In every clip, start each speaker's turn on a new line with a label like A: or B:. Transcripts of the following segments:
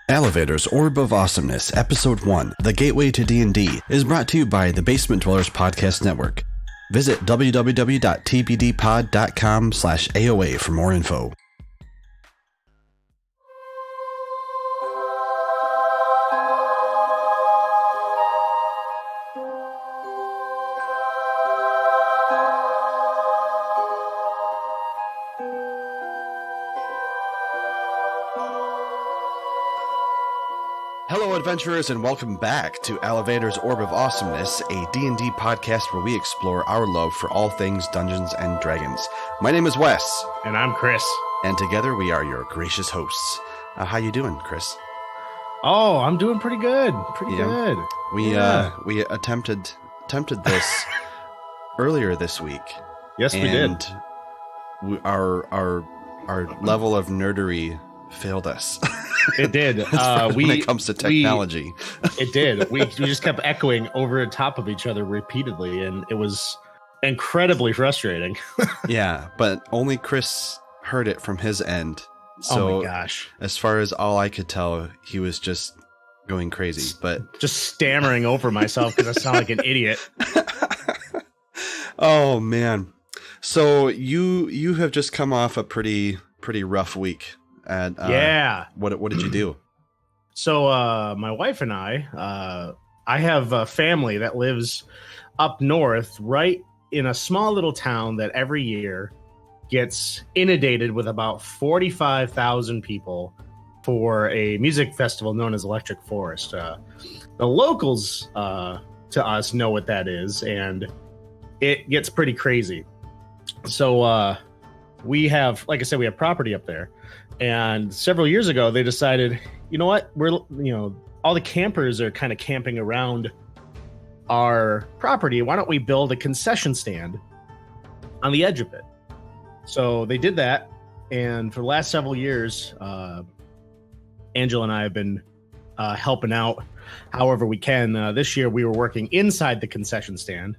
A: Alavander's Orb of Awesomeness, Episode 1, The Gateway to D&D, is brought to you by the Basement Dwellers Podcast Network. Visit www.tbdpod.com/AOA for more info. Hello, adventurers, and welcome back to Alavander's Orb of Awesomeness, a D&D podcast where we explore our love for all things Dungeons and Dragons. My name is Wes.
B: And I'm Chris.
A: And together we are your gracious hosts. How you doing, Chris?
B: Oh, I'm doing pretty good. Good.
A: We attempted this earlier this week.
B: Yes, we did.
A: Our level of nerdery failed us.
B: It did.
A: When it comes to technology.
B: It did. We just kept echoing over the top of each other repeatedly, and it was incredibly frustrating.
A: Yeah, but only Chris heard it from his end. So,
B: oh my gosh.
A: As far as all I could tell, he was just going crazy. But
B: just stammering over myself because I sound like an idiot.
A: Oh, man. So you have just come off a pretty rough week. And
B: yeah.
A: What did you do?
B: So my wife and I have a family that lives up north, right in a small little town that every year gets inundated with about 45,000 people for a music festival known as Electric Forest. The locals to us know what that is, and it gets pretty crazy. So we have, like I said, we have property up there. And several years ago, they decided, you know what, all the campers are kind of camping around our property. Why don't we build a concession stand on the edge of it? So they did that. And for the last several years, Angela and I have been helping out however we can. This year, we were working inside the concession stand.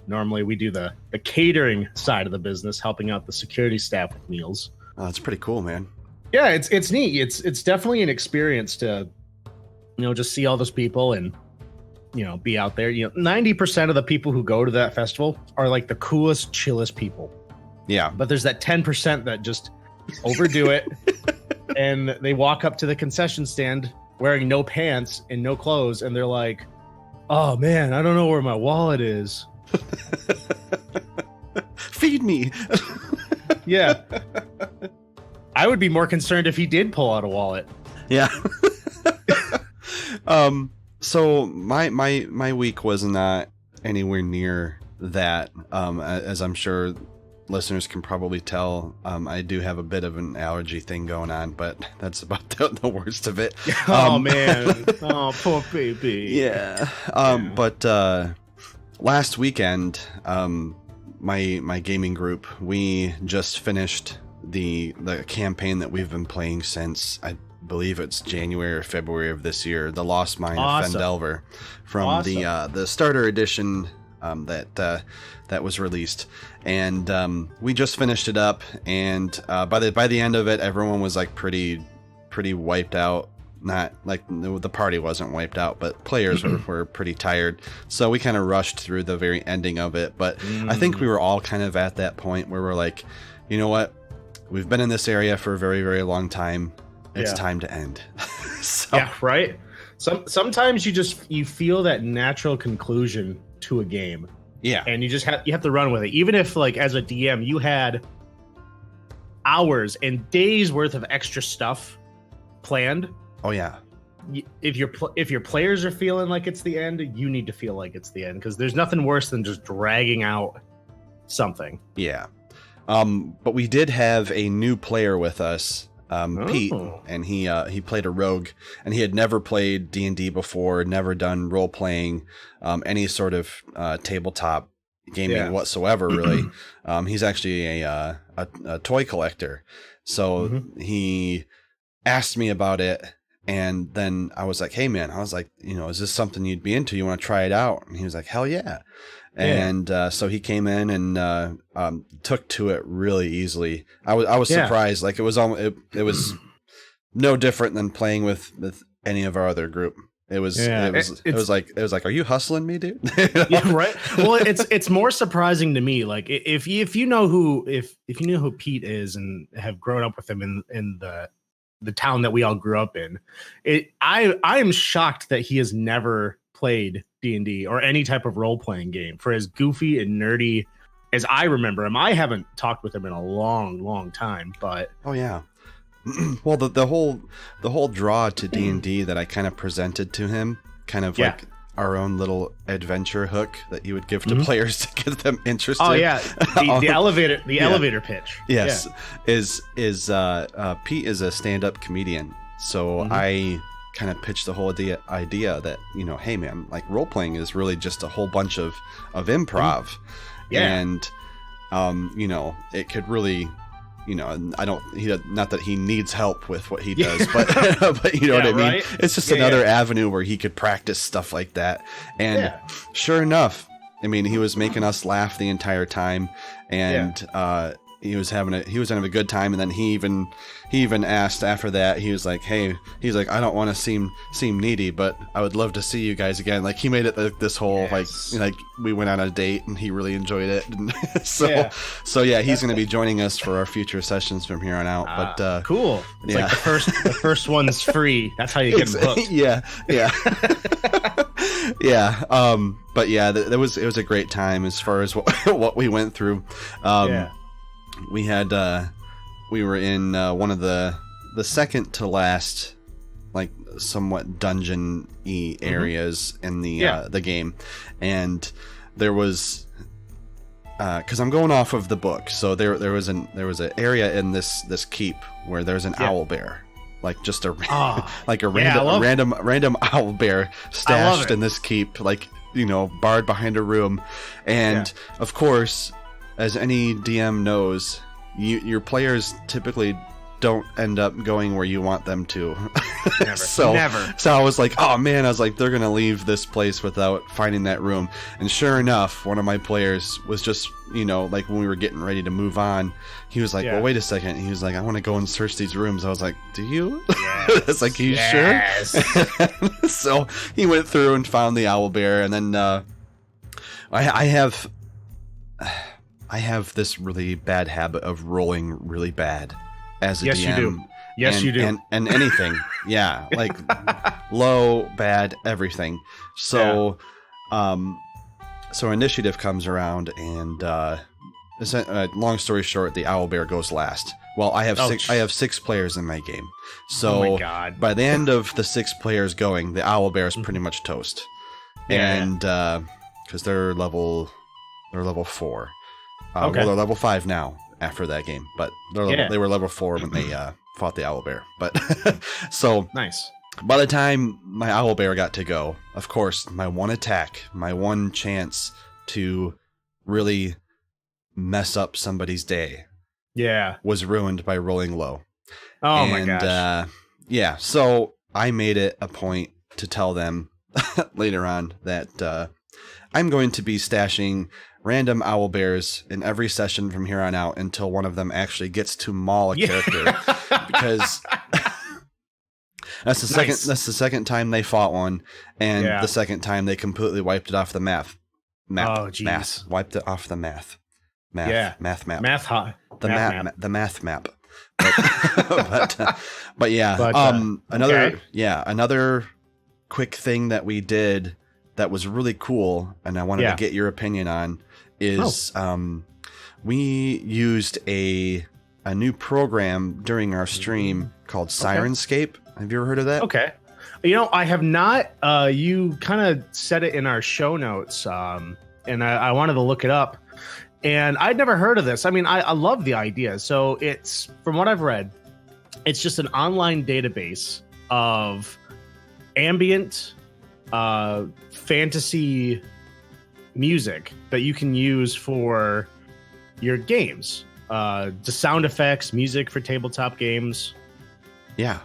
B: Normally, we do the catering side of the business, helping out the security staff with meals.
A: Oh, that's pretty cool, man.
B: Yeah, it's neat. It's definitely an experience to, just see all those people and, be out there. 90% of the people who go to that festival are like the coolest, chillest people.
A: Yeah.
B: But there's that 10% that just overdo it. And they walk up to the concession stand wearing no pants and no clothes. And they're like, oh man, I don't know where my wallet is.
A: Feed me.
B: Yeah. I would be more concerned if he did pull out a wallet.
A: Yeah. So my week was not anywhere near that. As I'm sure listeners can probably tell, I do have a bit of an allergy thing going on, but that's about the worst of it.
B: Oh man. Oh, poor baby.
A: Yeah. But last weekend, my gaming group, we just finished the campaign that we've been playing since I believe it's January or February of this year, The Lost Mine of Fendelver, from the starter edition that was released, and we just finished it up, and by the end of it, everyone was like pretty wiped out. Not like the party wasn't wiped out, but players were pretty tired. So we kind of rushed through the very ending of it. But I think we were all kind of at that point where we're like, you know what? We've been in this area for a very, very long time. It's time to end. So. Yeah,
B: right? Sometimes you feel that natural conclusion to a game.
A: Yeah.
B: And you have to run with it. Even if, like, as a DM, you had hours and days worth of extra stuff planned.
A: Oh, yeah.
B: If your players are feeling like it's the end, you need to feel like it's the end, because there's nothing worse than just dragging out something.
A: Yeah. But we did have a new player with us, Pete, and he played a rogue, and he had never played D&D before, never done role playing, any sort of tabletop gaming whatsoever, really. He's actually a toy collector, so he asked me about it, and then I was like, hey man, is this something you'd be into? You want to try it out? And he was like, hell yeah. And so he came in and took to it really easily. I was surprised. Like it was no different than playing with any of our other group. It was like, are you hustling me, dude?
B: Yeah, right. Well, it's more surprising to me. Like if you know who Pete is and have grown up with him in the town that we all grew up in, I am shocked that he has never played D&D or any type of role playing game. For as goofy and nerdy as I remember him, I haven't talked with him in a long time. But
A: oh yeah. Well, the whole draw to D&D that I kind of presented to him, kind of like our own little adventure hook that you would give to players to get them interested.
B: Oh yeah, the elevator pitch.
A: Yes, is Pete is a stand-up comedian, so I kind of pitched the whole idea that, you know, hey man, like role playing is really just a whole bunch of improv, and you know, it could really. You know, not that he needs help with what he does, but you know what I mean? Right? It's just another avenue where he could practice stuff like that. And sure enough, I mean, he was making us laugh the entire time, and he was having a good time. And then he even asked after that, he was like, hey, he's like, I don't want to seem needy, but I would love to see you guys again. Like he made it like this whole like we went on a date and he really enjoyed it. And so he's going to be joining us for our future sessions from here on out. But
B: cool. It's like the first one's free. That's how you get them hooked.
A: Yeah. But yeah, it was a great time as far as what we went through. We had we were in one of the second to last, like somewhat dungeon-y areas in the game, and there was because I'm going off of the book, so there was an area in this keep where there's an owl bear, like just a random owl bear stashed in this keep, like, you know, barred behind a room, and of course, as any DM knows, your players typically don't end up going where you want them to. Never. So I was like, oh man, they're gonna leave this place without finding that room. And sure enough, one of my players was just, you know, like when we were getting ready to move on, he was like, well, wait a second. He was like, I want to go and search these rooms. I was like, do you? It's like, are you sure? So he went through and found the owl bear, and then I have this really bad habit of rolling really bad as a DM.
B: You do. Yes, you do.
A: And anything. Like low, bad, everything. So so initiative comes around, and long story short, the owl bear goes last. Well, I have six players in my game. So by the end of the 6 players going, the owl bear is pretty much toast. And because they're level 4. Well, they're level 5 now after that game, but they were level 4 when they fought the owlbear. But so
B: nice.
A: By the time my owlbear got to go, of course, my one attack, my one chance to really mess up somebody's day, was ruined by rolling low.
B: Oh my gosh!
A: So I made it a point to tell them later on that I'm going to be stashing random owlbears in every session from here on out until one of them actually gets to maul a character, because that's the second time they fought one, and the second time they completely wiped it off the map. Wiped it off the math map. The math map. Another quick thing that we did that was really cool, and I wanted to get your opinion on, is we used a new program during our stream called Sirenscape. Have you ever heard of that?
B: Okay. You know, I have not. You kind of said it in our show notes, and I wanted to look it up. And I'd never heard of this. I mean, I love the idea. So it's, from what I've read, it's just an online database of ambient fantasy music that you can use for your games. The sound effects, music for tabletop games. Yeah.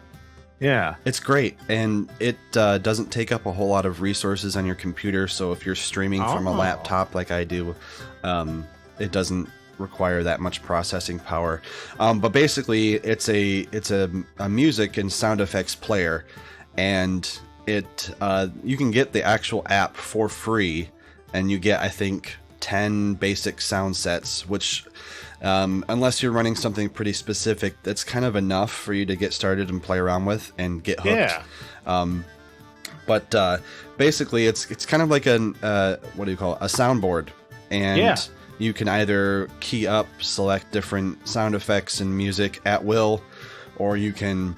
B: It's
A: great. And it doesn't take up a whole lot of resources on your computer. So if you're streaming from a laptop like I do, it doesn't require that much processing power. But basically, it's a music and sound effects player, and you can get the actual app for free, and you get, I think, 10 basic sound sets, which unless you're running something pretty specific, that's kind of enough for you to get started and play around with and get hooked. Yeah. But basically, it's kind of like a soundboard, and you can either key up, select different sound effects and music at will, or you can.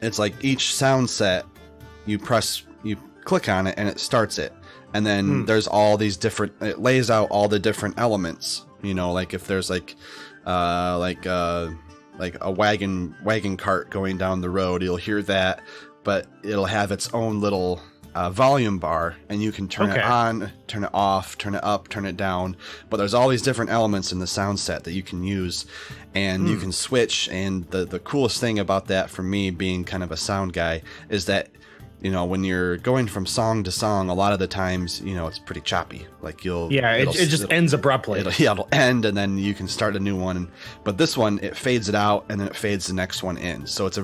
A: It's like each sound set, you click on it and it starts it, and then there's all these different. It lays out all the different elements. You know, like if there's like a wagon cart going down the road, you'll hear that, but it'll have its own little volume bar, and you can turn it on, turn it off, turn it up, turn it down. But there's all these different elements in the sound set that you can use, and you can switch. And the coolest thing about that, for me being kind of a sound guy, is that, you know, when you're going from song to song, a lot of the times, you know, it's pretty choppy. Like it just ends abruptly. It'll end, and then you can start a new one. But this one, it fades it out, and then it fades the next one in. So it's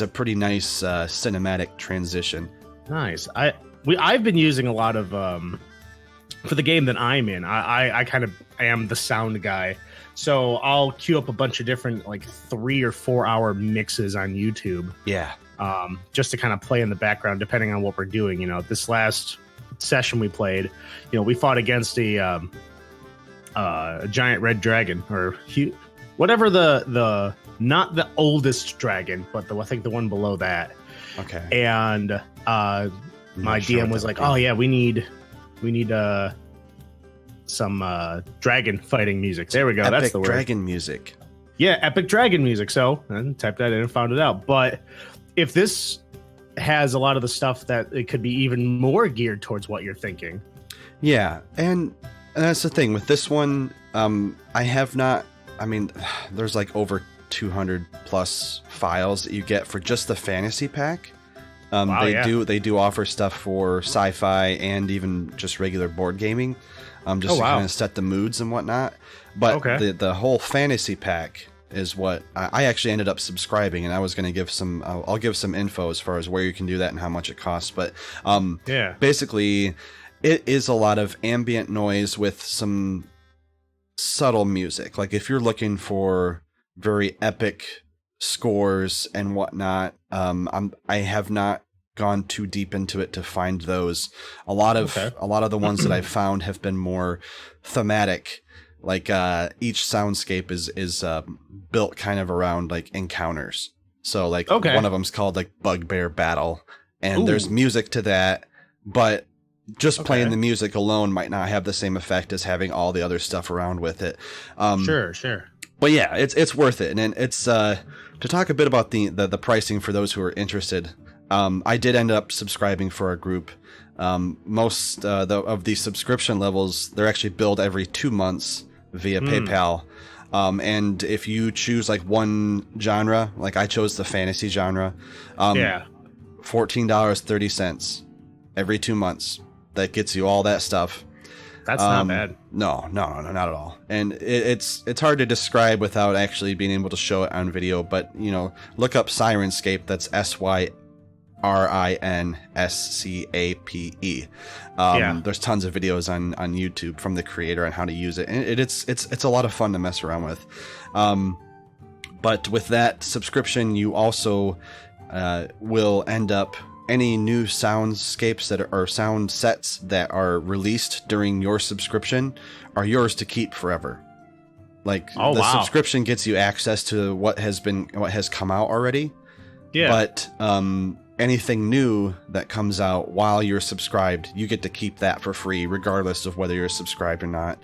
A: a pretty nice cinematic transition.
B: Nice. I've been using a lot of for the game that I'm in. I kind of am the sound guy, so I'll queue up a bunch of different like 3 or 4 hour mixes on YouTube.
A: Yeah.
B: Just to kind of play in the background, depending on what we're doing. You know, this last session we played, you know, we fought against a giant red dragon, or whatever the not the oldest dragon, but I think the one below that.
A: Okay.
B: And my DM was like, "Oh yeah, we need some dragon fighting music." There we go.
A: Epic
B: That's the word.
A: Dragon music.
B: Yeah, epic dragon music. So I typed that in and found it out. But if this has a lot of the stuff that it could be even more geared towards what you're thinking.
A: Yeah, and that's the thing with this one. I have not. I mean, there's like over 200 plus files that you get for just the fantasy pack. They do offer stuff for sci-fi and even just regular board gaming, to kind of set the moods and whatnot. But the whole fantasy pack is what I actually ended up subscribing, and I was going to give some. I'll give some info as far as where you can do that and how much it costs. But basically, it is a lot of ambient noise with some subtle music. Like if you're looking for very epic scores and whatnot, I have not gone too deep into it to find those. A lot of the ones that I've found have been more thematic. Like each soundscape is built kind of around like encounters. So like one of them's called like Bugbear Battle, and there's music to that, but just playing the music alone might not have the same effect as having all the other stuff around with it.
B: Sure.
A: But yeah, it's worth it, and it's to talk a bit about the pricing for those who are interested. I did end up subscribing for our group. Most of the subscription levels, they're actually billed every 2 months via PayPal. And if you choose like one genre, like I chose the fantasy genre, $14.30 every 2 months. That gets you all that stuff.
B: That's not bad.
A: No, not at all. And it's hard to describe without actually being able to show it on video. But you know, look up Sirenscape. That's Syrinscape. There's tons of videos on YouTube from the creator on how to use it, and it's a lot of fun to mess around with. But with that subscription, you also will end up. Any new soundscapes or sound sets that are released during your subscription are yours to keep forever. Like subscription gets you access to what has come out already. Yeah. But anything new that comes out while you're subscribed, you get to keep that for free, regardless of whether you're subscribed or not.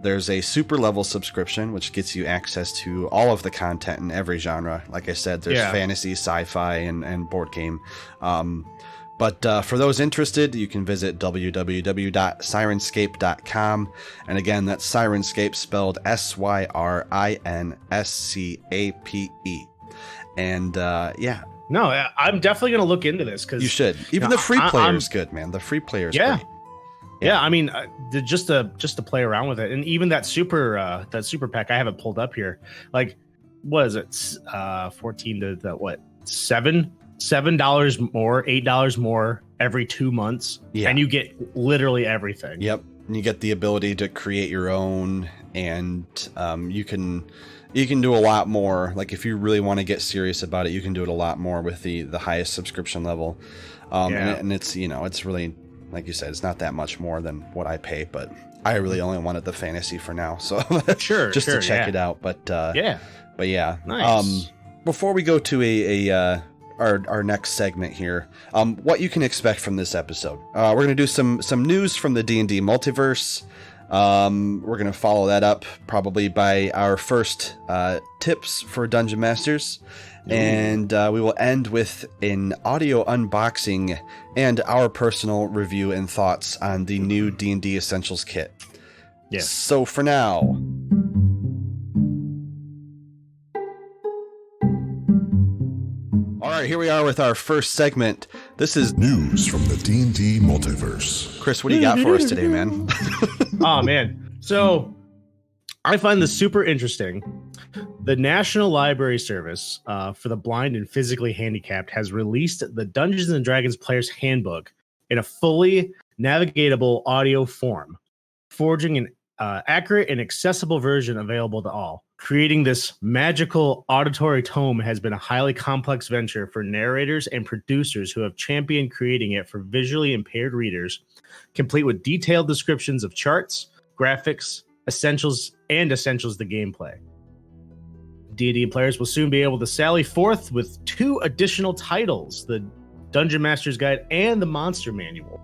A: There's a super level subscription, which gets you access to all of the content in every genre. Like I said, there's fantasy, sci-fi, and board game. But for those interested, you can visit www.sirenscape.com. And again, that's Sirenscape spelled Syrinscape. And
B: No, I'm definitely going to look into this. Cause
A: you should. Even the free player is good, man. The free player is great.
B: Yeah, I mean, just to play around with it, and even that super pack, I have it pulled up here. Like, what is it? 14 to the what? $7 more, $8 more every 2 months, and you get literally everything.
A: Yep, and you get the ability to create your own, and you can do a lot more. Like if you really want to get serious about it, you can do it a lot more with the highest subscription level. And it's it's really, like you said, it's not that much more than what I pay, but I really only wanted the fantasy for now, so
B: sure,
A: just to check it out. But
B: nice.
A: Before we go to our next segment here, what you can expect from this episode, we're gonna do some news from the D&D Multiverse. We're gonna follow that up probably by our first tips for Dungeon Masters. And we will end with an audio unboxing and our personal review and thoughts on the new D&D Essentials Kit.
B: Yes.
A: So for now, all right, here we are with our first segment. This is
C: news from the D&D Multiverse.
A: Chris, what do you got for us today, man?
B: Oh man, so I find this super interesting. The National Library Service for the Blind and Physically Handicapped has released the Dungeons & Dragons Player's Handbook in a fully navigatable audio form, forging an accurate and accessible version available to all. Creating this magical auditory tome has been a highly complex venture for narrators and producers who have championed creating it for visually impaired readers, complete with detailed descriptions of charts, graphics, essentials the gameplay. D&D players will soon be able to sally forth with 2 additional titles, the Dungeon Master's Guide and the Monster Manual.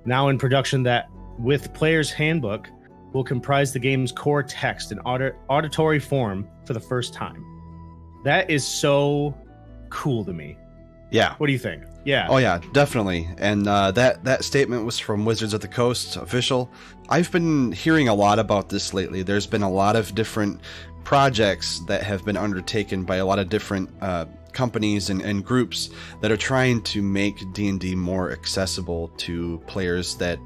B: Now in production, that with Player's Handbook will comprise the game's core text in auditory form for the first time. That is so cool to me.
A: Yeah.
B: What do you think? Yeah.
A: Oh yeah, definitely. And that statement was from Wizards of the Coast official. I've been hearing a lot about this lately. There's been a lot of different projects that have been undertaken by a lot of different companies and groups that are trying to make D&D more accessible to players that,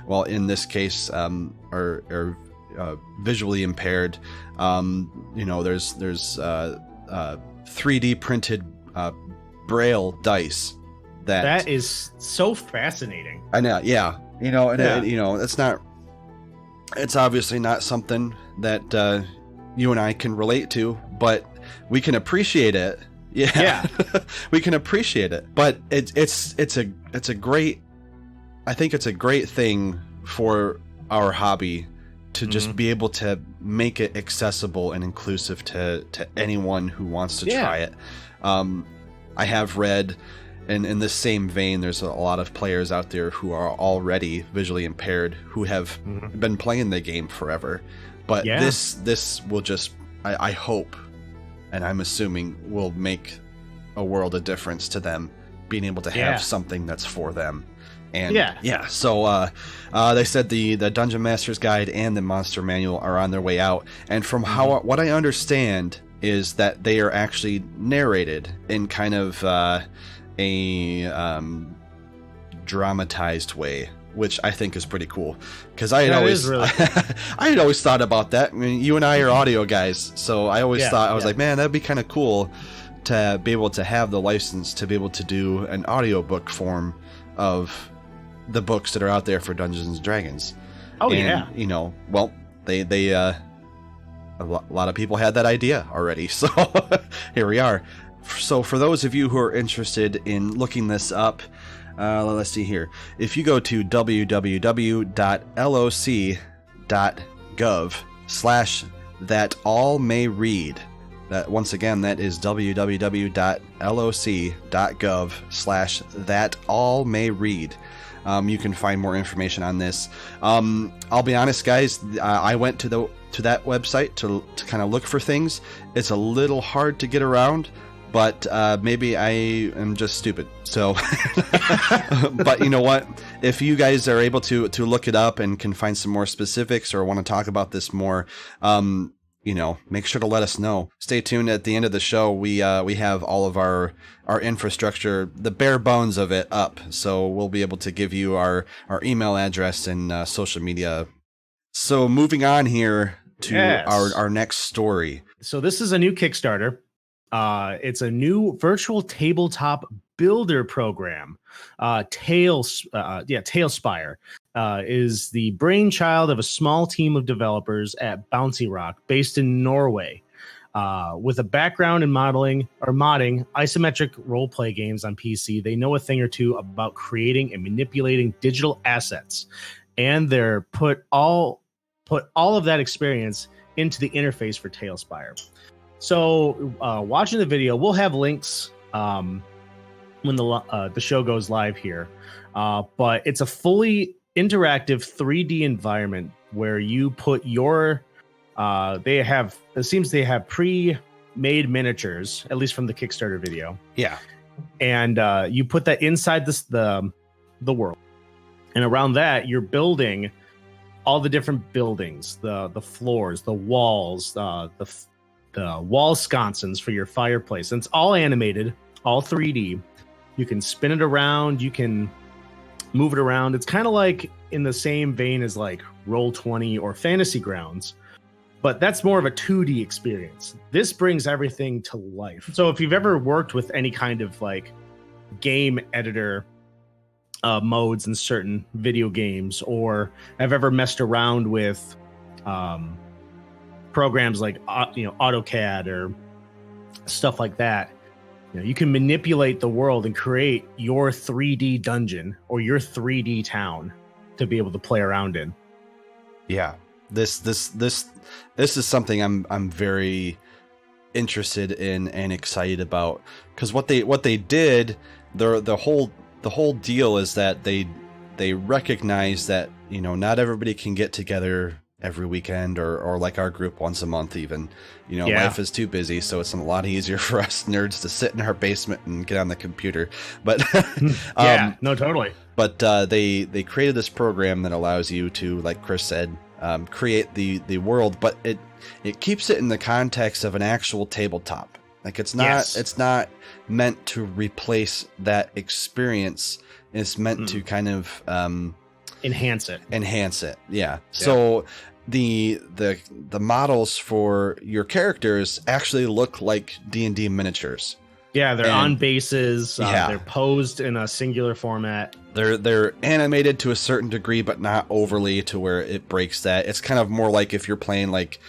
A: well, in this case, are visually impaired. There's 3D printed Braille dice.
B: That is so fascinating.
A: I know, yeah. It's obviously not something that you and I can relate to, but we can appreciate it. Yeah. We can appreciate it. But it's a great, I think it's a great thing for our hobby to just be able to make it accessible and inclusive to anyone who wants to try it. I have read, and in this same vein, there's a lot of players out there who are already visually impaired who have been playing the game forever. But this will just, I hope, and I'm assuming, will make a world of difference to them being able to have something that's for them. And so they said the Dungeon Master's Guide and the Monster Manual are on their way out. And from what I understand is that they are actually narrated in kind of a dramatized way, which I think is pretty cool, because I had always thought about that. I mean, you and I are audio guys, so I always thought, I was like, man, that'd be kind of cool to be able to have the license to be able to do an audiobook form of the books that are out there for Dungeons and Dragons. Well, they a lot of people had that idea already, so here we are. So for those of you who are interested in looking this up, let's see here. If you go to www.loc.gov/thatallmayread, that once again, that is www.loc.gov/thatallmayread. You can find more information on this. I'll be honest, guys. I went to that website to kind of look for things. It's a little hard to get around, but maybe I am just stupid. So, but you know what? If you guys are able to look it up and can find some more specifics or want to talk about this more, make sure to let us know. Stay tuned. At the end of the show, we have all of our infrastructure, the bare bones of it, up. So we'll be able to give you our email address and social media. So moving on here to our next story.
B: So this is a new Kickstarter. It's a new virtual tabletop builder program. TaleSpire is the brainchild of a small team of developers at Bouncy Rock, based in Norway, with a background in modding isometric role-play games on PC. They know a thing or two about creating and manipulating digital assets, and they're put all of that experience into the interface for TaleSpire. So watching the video, we'll have links when the show goes live here. But it's a fully interactive 3D environment where you put your they have pre-made miniatures, at least from the Kickstarter video.
A: Yeah.
B: And you put that inside the world. And around that, you're building all the different buildings, the floors, the walls, the wall sconces for your fireplace. And it's all animated, all 3D. You can spin it around, you can move it around. It's kind of like in the same vein as like Roll20 or Fantasy Grounds, but that's more of a 2D experience. This brings everything to life. So if you've ever worked with any kind of like game editor modes in certain video games, or have ever messed around with programs like AutoCAD or stuff like that, you can manipulate the world and create your 3D dungeon or your 3D town to be able to play around in.
A: Yeah, this is something I'm very interested in and excited about, because what they did, the whole deal is that they recognize that not everybody can get together every weekend or like our group once a month even. Life is too busy, so it's a lot easier for us nerds to sit in our basement and get on the computer. But
B: totally.
A: But they created this program that allows you to, like Chris said, create the world, but it keeps it in the context of an actual tabletop. Like it's not meant to replace that experience. It's meant to kind of
B: enhance it.
A: Yeah. So the models for your characters actually look like D&D miniatures.
B: Yeah, they're on bases. They're posed in a singular format.
A: They're animated to a certain degree, but not overly to where it breaks that. It's kind of more like if you're playing like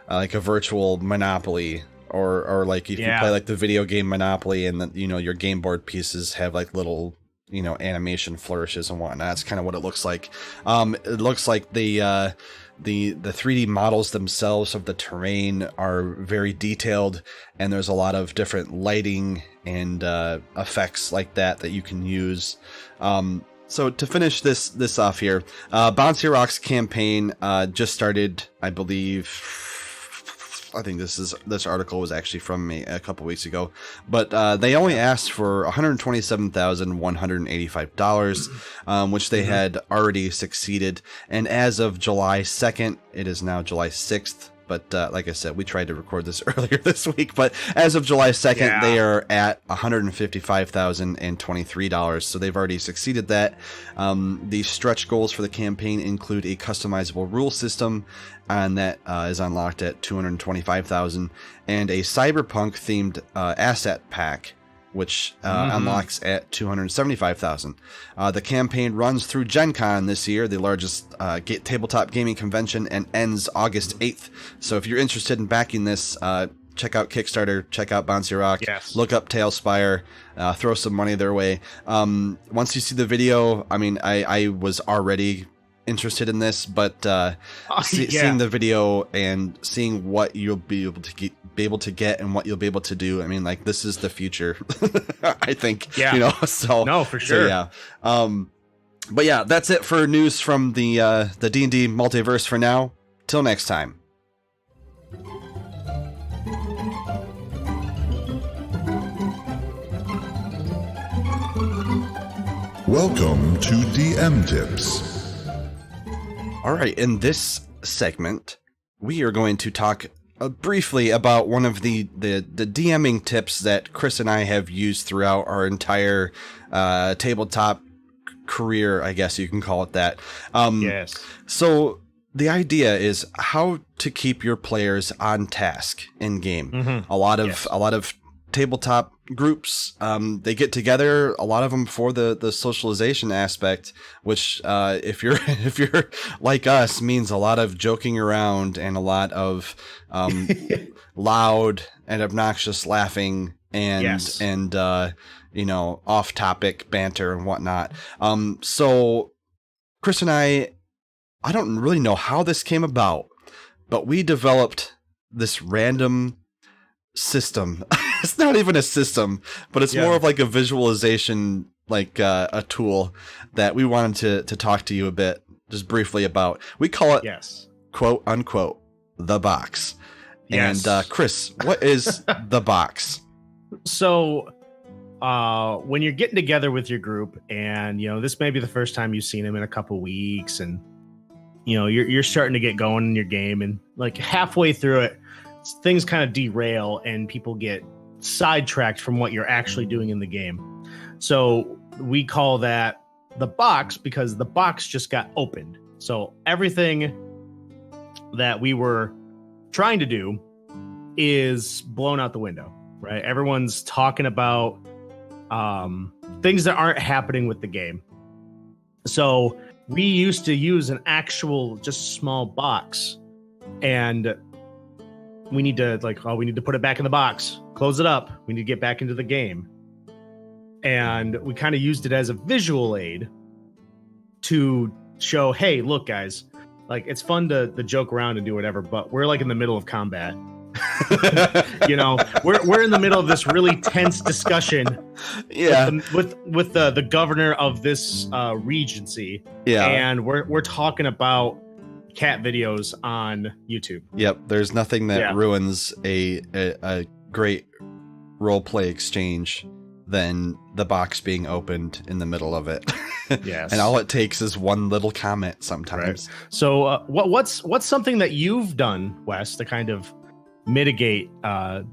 A: a virtual Monopoly, or like if you play like the video game Monopoly, and your game board pieces have like little animation flourishes and whatnot. That's kind of what it looks like. It looks like the 3D models themselves of the terrain are very detailed, and there's a lot of different lighting and effects like that you can use. So to finish this off here, Bouncy Rock's campaign just started, I believe. I think this article was actually from me a couple weeks ago, but they only asked for $127,185, which they had already succeeded. And as of July 2nd, it is now July 6th. But like I said, we tried to record this earlier this week. But as of July 2nd, they are at $155,023. So they've already succeeded that. The stretch goals for the campaign include a customizable rule system, and that is unlocked at $225,000, and a cyberpunk themed asset pack, which unlocks at $275,000. The campaign runs through Gen Con this year, the largest tabletop gaming convention, and ends August 8th. So if you're interested in backing this, check out Kickstarter, check out Bouncy Rock, look up TaleSpire, throw some money their way. Once you see the video, I mean, I was already interested in this, but seeing the video and seeing what you'll be able to get and what you'll be able to do, I mean, like, this is the future. I think, so no, for sure. So, but yeah, that's it for news from the D&D multiverse for now. Till next time.
C: Welcome to DM Tips.
A: All right, in this segment, we are going to talk briefly about one of the DMing tips that Chris and I have used throughout our entire tabletop career, I guess you can call it that.
B: Yes.
A: So the idea is how to keep your players on task in game.
B: Mm-hmm.
A: A lot of tabletop groups, they get together, a lot of them for the socialization aspect, which if you're like us, means a lot of joking around and a lot of loud and obnoxious laughing and off topic banter and whatnot. So Chris and I don't really know how this came about, but we developed this random system. It's not even a system, but it's more of like a visualization, like a tool that we wanted to talk to you a bit, just briefly about. We call it, quote unquote, the box.
B: Yes.
A: And Chris, what is the box?
B: So when you're getting together with your group, and this may be the first time you've seen them in a couple weeks, and you're starting to get going in your game, and like halfway through it, things kind of derail and people get sidetracked from what you're actually doing in the game. So we call that the box because the box just got opened. So everything that we were trying to do is blown out the window, right? Everyone's talking about things that aren't happening with the game. So we used to use an actual just small box, and we need to put it back in the box, close it up. We need to get back into the game. And we kind of used it as a visual aid to show, hey, look, guys, like it's fun to joke around and do whatever, but we're like in the middle of combat. We're in the middle of this really tense discussion with the governor of this regency. Yeah. And we're talking about cat videos on YouTube.
A: Yep, there's nothing that ruins a great role play exchange than the box being opened in the middle of it.
B: Yes.
A: And all it takes is one little comment sometimes.
B: Right. So what's something that you've done, Wes, to kind of mitigate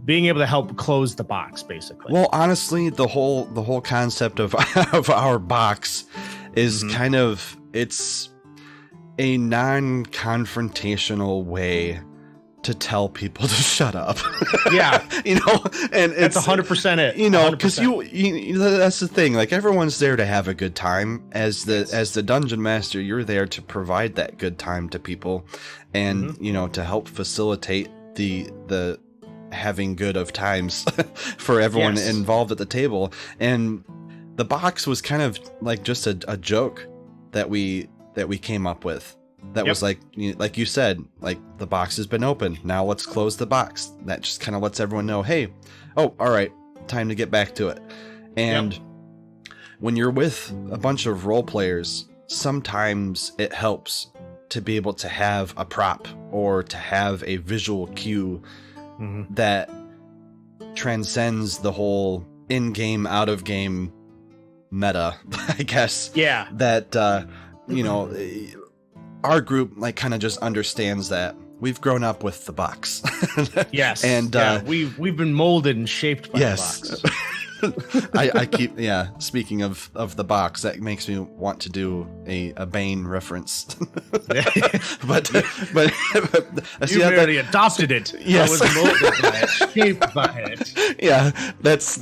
B: being able to help close the box, basically?
A: Well, honestly, the whole concept of our box is kind of, it's a non-confrontational way to tell people to shut up.
B: Yeah.
A: And it's
B: 100% it.
A: Because you that's the thing. Like, everyone's there to have a good time. As the dungeon master, you're there to provide that good time to people, and to help facilitate the having good of times for everyone involved at the table. And the box was kind of like just a joke that we came up with. That was like you said, like, the box has been opened. Now let's close the box. That just kind of lets everyone know, hey, all right, time to get back to it. And when you're with a bunch of role players, sometimes it helps to be able to have a prop or to have a visual cue that transcends the whole in-game, out-of-game meta, I guess.
B: Yeah.
A: That, our group like kind of just understands that we've grown up with the box.
B: Yes.
A: And
B: we've been molded and shaped by the box.
A: I keep speaking of the box, that makes me want to do a Bane reference. but
B: you already adopted it.
A: Yes.
B: I was molded by it, shaped by it.
A: Yeah, that's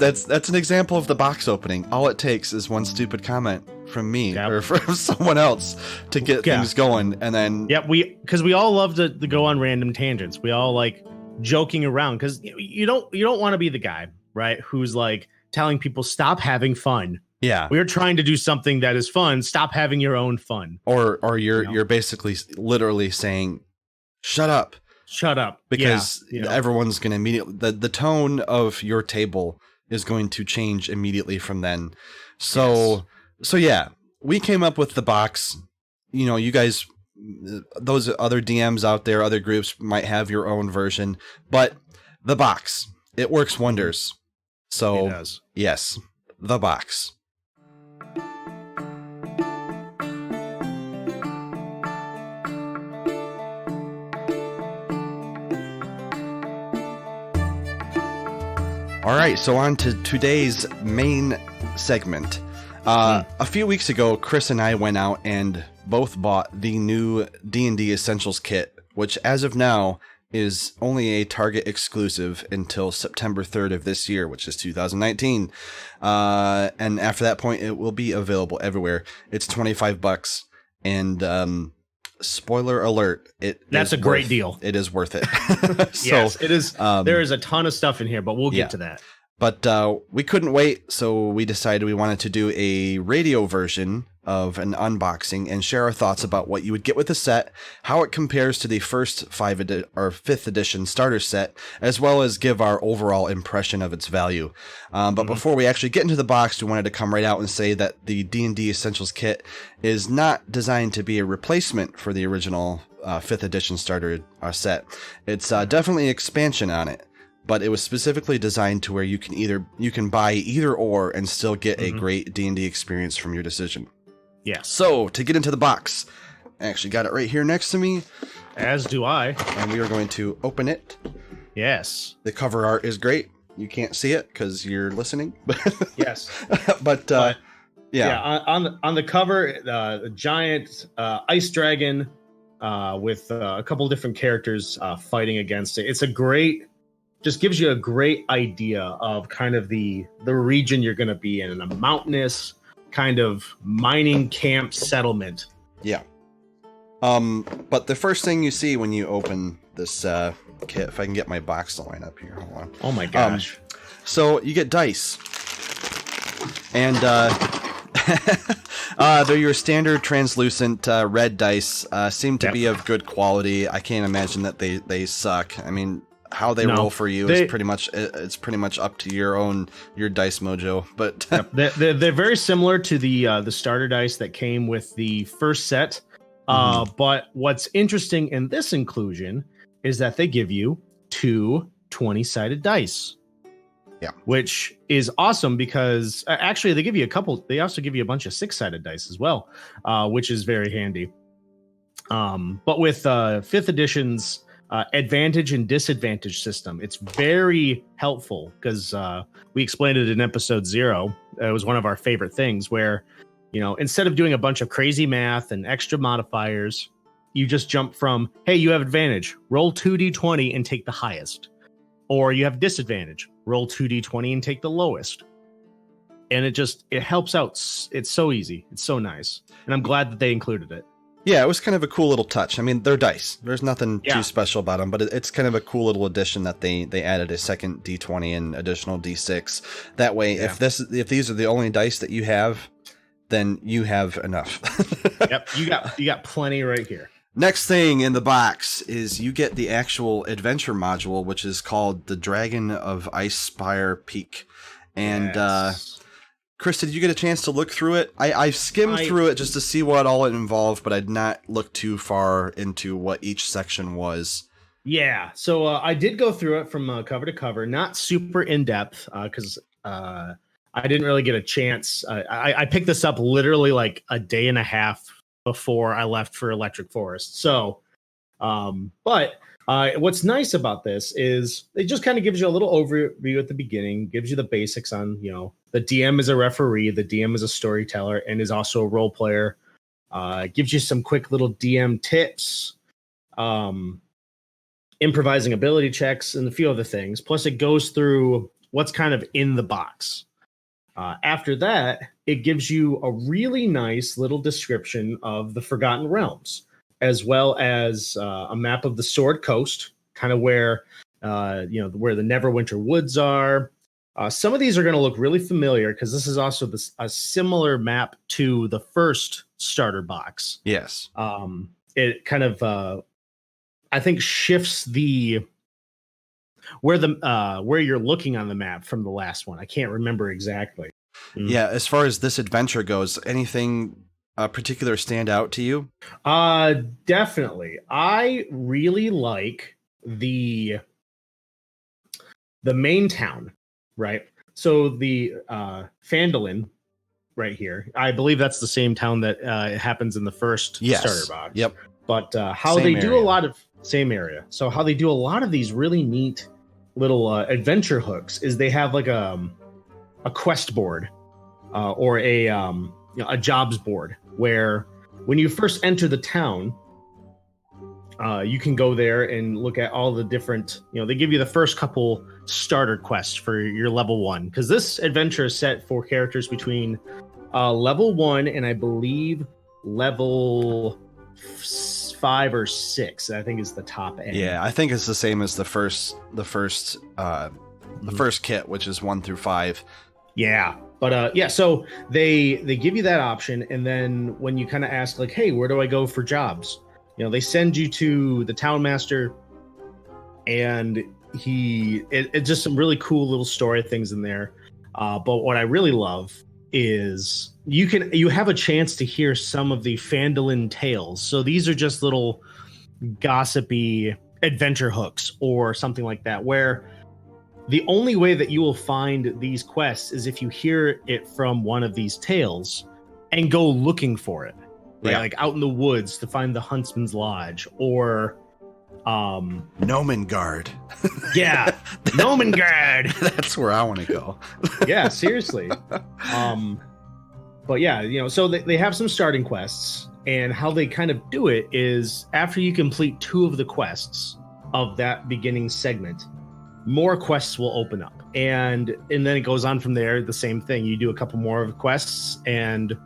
A: an example of the box opening. All it takes is one stupid comment from me or from someone else to get things going, and then
B: because we all love to go on random tangents. We all like joking around, because you don't want to be the guy, right, who's like telling people stop having fun.
A: Yeah,
B: we're trying to do something that is fun. Stop having your own fun.
A: Or you're basically literally saying, shut up, because everyone's gonna immediately, the tone of your table is going to change immediately from then. So yeah, we came up with the box. You guys, those other DMs out there, other groups might have your own version, but the box, it works wonders. So,
B: it does.
A: Yes, the box. All right, so on to today's main segment. A few weeks ago, Chris and I went out and both bought the new D&D Essentials Kit, which as of now is only a Target exclusive until September 3rd of this year, which is 2019. And after that point, it will be available everywhere. It's $25, and spoiler alert,
B: that's a great deal.
A: It is worth it. So,
B: yes, it is. There is a ton of stuff in here, but we'll get to that.
A: But we couldn't wait, so we decided we wanted to do a radio version of an unboxing and share our thoughts about what you would get with the set, how it compares to the first 5th edition starter set, as well as give our overall impression of its value. But before we actually get into the box, we wanted to come right out and say that the D&D Essentials Kit is not designed to be a replacement for the original 5th edition starter set. It's definitely an expansion on it. But it was specifically designed to where you can buy either or and still get a great D&D experience from your decision.
B: Yeah.
A: So to get into the box, I actually got it right here next to me.
B: As do I.
A: And we are going to open it.
B: Yes.
A: The cover art is great. You can't see it because you're listening.
B: Yes.
A: But yeah.
B: On the cover, a giant ice dragon with a couple different characters fighting against it. It's a great. Just gives you a great idea of kind of the region you're going to be in, a mountainous kind of mining camp settlement.
A: Yeah. But the first thing you see when you open this kit, if I can get my box to line up here, hold on.
B: Oh my gosh.
A: So you get dice, and they're your standard translucent red dice. Seem to be of good quality. I can't imagine that they suck. I mean, how they roll for you is pretty much up to your dice mojo. But
B: they're very similar to the starter dice that came with the first set. But what's interesting in this inclusion is that they give you 2 20-sided dice.
A: Yeah,
B: which is awesome because actually they give you a couple. They also give you a bunch of 6-sided dice as well, which is very handy. But with 5th edition's advantage and disadvantage system, it's very helpful because we explained it in episode 0. It was one of our favorite things where, instead of doing a bunch of crazy math and extra modifiers, you just jump from, hey, you have advantage, roll 2d20 and take the highest, or you have disadvantage, roll 2d20 and take the lowest. And it helps out. It's so easy. It's so nice. And I'm glad that they included it.
A: Yeah, it was kind of a cool little touch. I mean, they're dice. There's nothing too special about them, but it's kind of a cool little addition that they added a second D20 and additional D6. That way, if these are the only dice that you have, then you have enough.
B: Yep, you got plenty right here.
A: Next thing in the box is you get the actual adventure module, which is called the Dragon of Icespire Peak. And Chris, did you get a chance to look through it? I skimmed through it just to see what all it involved, but I did not look too far into what each section was.
B: Yeah, so I did go through it from cover to cover, not super in-depth, because I didn't really get a chance. I picked this up literally like a day and a half before I left for Electric Forest. So, but what's nice about this is it just kind of gives you a little overview at the beginning, gives you the basics on, the DM is a referee, the DM is a storyteller, and is also a role player. Gives you some quick little DM tips, improvising ability checks, and a few other things. Plus, it goes through what's kind of in the box. After that, it gives you a really nice little description of the Forgotten Realms, as well as a map of the Sword Coast, kind of where where the Neverwinter Woods are. Some of these are going to look really familiar because this is also a similar map to the first starter box.
A: Yes.
B: It kind of, I think, shifts where you're looking on the map from the last one. I can't remember exactly.
A: Yeah, as far as this adventure goes, anything particular stand out to you?
B: Definitely. I really like the main town, right? So the Phandalin right here, I believe that's the same town that happens in the first starter box.
A: Yep.
B: But how same they do area. A lot of same area. So how they do a lot of these really neat little adventure hooks is they have like a quest board or a jobs board where when you first enter the town, you can go there and look at all the different, they give you the first couple starter quests for your level 1, because this adventure is set for characters between level 1 and I believe level 5 or 6, I think is the top end.
A: Yeah, I think it's the same as the first kit, which is 1 through 5.
B: Yeah. But so they give you that option, and then when you kind of ask like, hey, where do I go for jobs? They send you to the town master, and it's just some really cool little story things in there. But what I really love is you have a chance to hear some of the Phandalin tales. So these are just little gossipy adventure hooks or something like that, where the only way that you will find these quests is if you hear it from one of these tales and go looking for it. Right? Yeah. Like out in the woods to find the Huntsman's Lodge or
A: Nomengard.
B: Yeah, Nomengard.
A: That's where I want to go.
B: Yeah, seriously. But yeah, so they have some starting quests, and how they kind of do it is after you complete 2 of the quests of that beginning segment, more quests will open up, and then it goes on from there. The same thing. You do a couple more of quests, and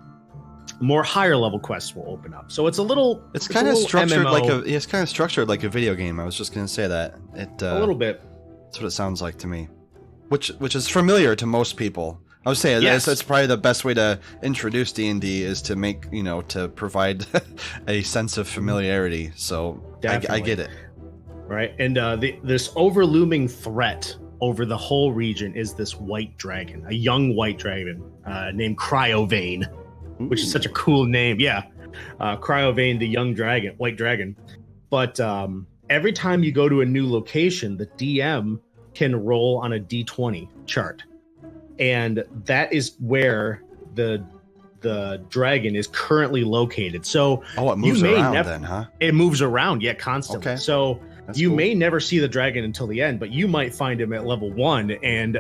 B: more higher level quests will open up. So it's kind of structured
A: MMO. It's kind of structured like a video game. I was just going to say that.
B: A little bit.
A: That's what it sounds like to me. Which is familiar to most people. I would say
B: yes.
A: That's probably the best way to introduce D&D is to make, to provide a sense of familiarity. So I get it.
B: Right. And this overlooming threat over the whole region is this white dragon, a young white dragon named Cryo Vein. Which is such a cool name. Yeah. Cryo Vein, the young dragon, white dragon. But every time you go to a new location, the DM can roll on a D20 chart. And that is where the dragon is currently located. So
A: it moves around then, huh?
B: It moves around, constantly.
A: Okay.
B: So that's cool. May never see the dragon until the end, but you might find him at level 1 and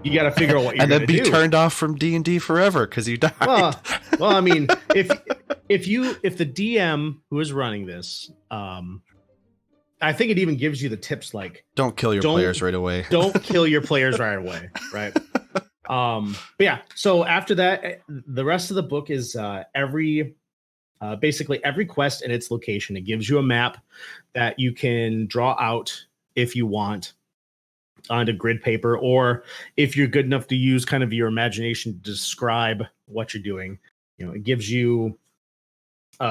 B: you got to figure out what you're going to do.
A: And then be turned off from D&D forever because you died.
B: Well, I mean, if the DM who is running this, I think it even gives you the tips like
A: don't kill your players right away.
B: Don't kill your players right away, right? But yeah. So after that, the rest of the book is basically every quest and its location. It gives you a map that you can draw out if you want onto grid paper, or if you're good enough to use kind of your imagination to describe what you're doing. It gives you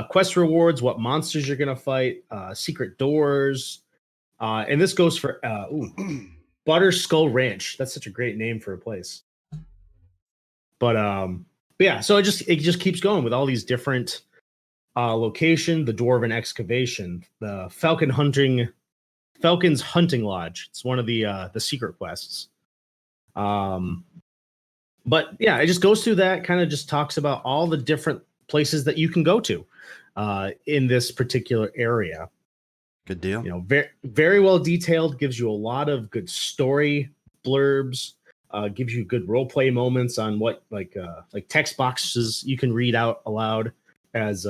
B: quest rewards, what monsters you're going to fight, secret doors. And this goes for Butter Skull Ranch. That's such a great name for a place. But yeah, so it just keeps going with all these different location, the Dwarven Excavation, the Falcon's Hunting Lodge. It's one of the secret quests. But yeah, it just goes through that, kind of just talks about all the different places that you can go to in this particular area.
A: Good deal.
B: Very, very well detailed, gives you a lot of good story blurbs, gives you good role play moments on what like text boxes you can read out aloud as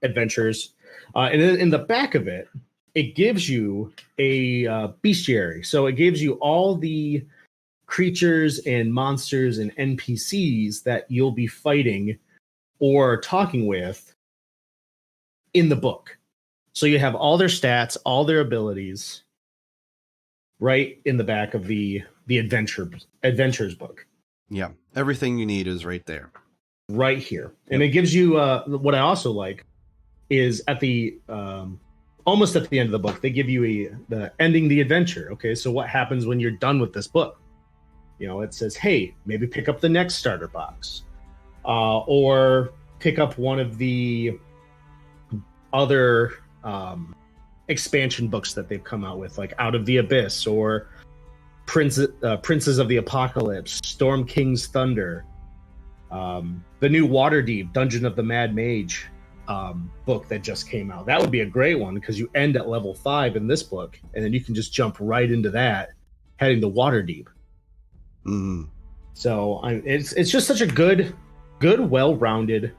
B: adventures. And then in the back of it, it gives you a bestiary. So it gives you all the creatures and monsters and NPCs that you'll be fighting or talking with in the book. So you have all their stats, all their abilities right in the back of the adventures book.
A: Yeah, everything you need is right there.
B: Right here. Yep. And it gives you what I also like is at the almost at the end of the book, they give you the ending the adventure. Okay, so what happens when you're done with this book? It says, hey, maybe pick up the next starter box, or pick up one of the other expansion books that they've come out with, like Out of the Abyss or Princes of the Apocalypse, Storm King's Thunder, the new Waterdeep, Dungeon of the Mad Mage, book that just came out. That would be a great one because you end at level 5 in this book, and then you can just jump right into that, heading to Waterdeep.
A: Mm.
B: So it's just such a good, well-rounded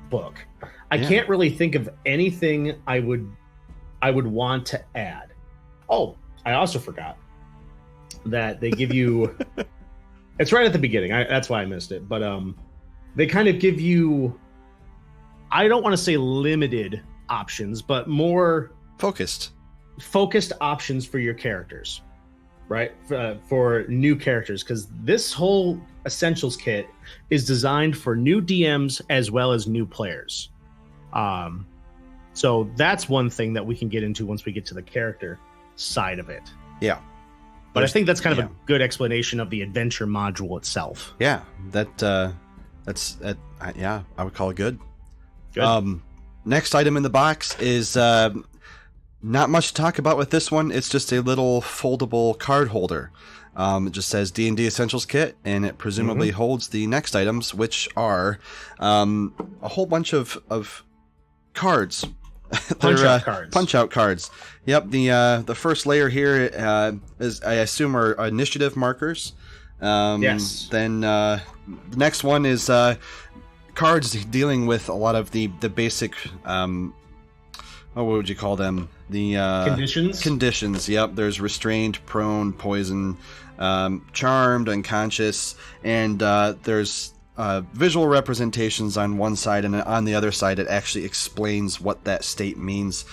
B: book. I can't really think of anything I would want to add. Oh, I also forgot that they give you. It's right at the beginning. That's why I missed it. But they kind of give you. I don't want to say limited options, but more
A: focused
B: options for your characters, right? For new characters, because this whole Essentials Kit is designed for new DMs as well as new players. So that's one thing that we can get into once we get to the character side of it.
A: Yeah.
B: But I think that's kind of a good explanation of the adventure module itself.
A: Yeah, I would call it good.
B: Good.
A: Next item in the box is not much to talk about with this one. It's just a little foldable card holder. It just says D&D Essentials Kit, and it presumably holds the next items, which are a whole bunch of cards. Punch-out cards. Yep, the first layer here is, I assume, are initiative markers.
B: Yes.
A: Then the next one is cards dealing with a lot of the basic, what would you call them? The
B: conditions?
A: Conditions, yep. There's restrained, prone, poison, charmed, unconscious, and there's visual representations on one side, and on the other side it actually explains what that state means.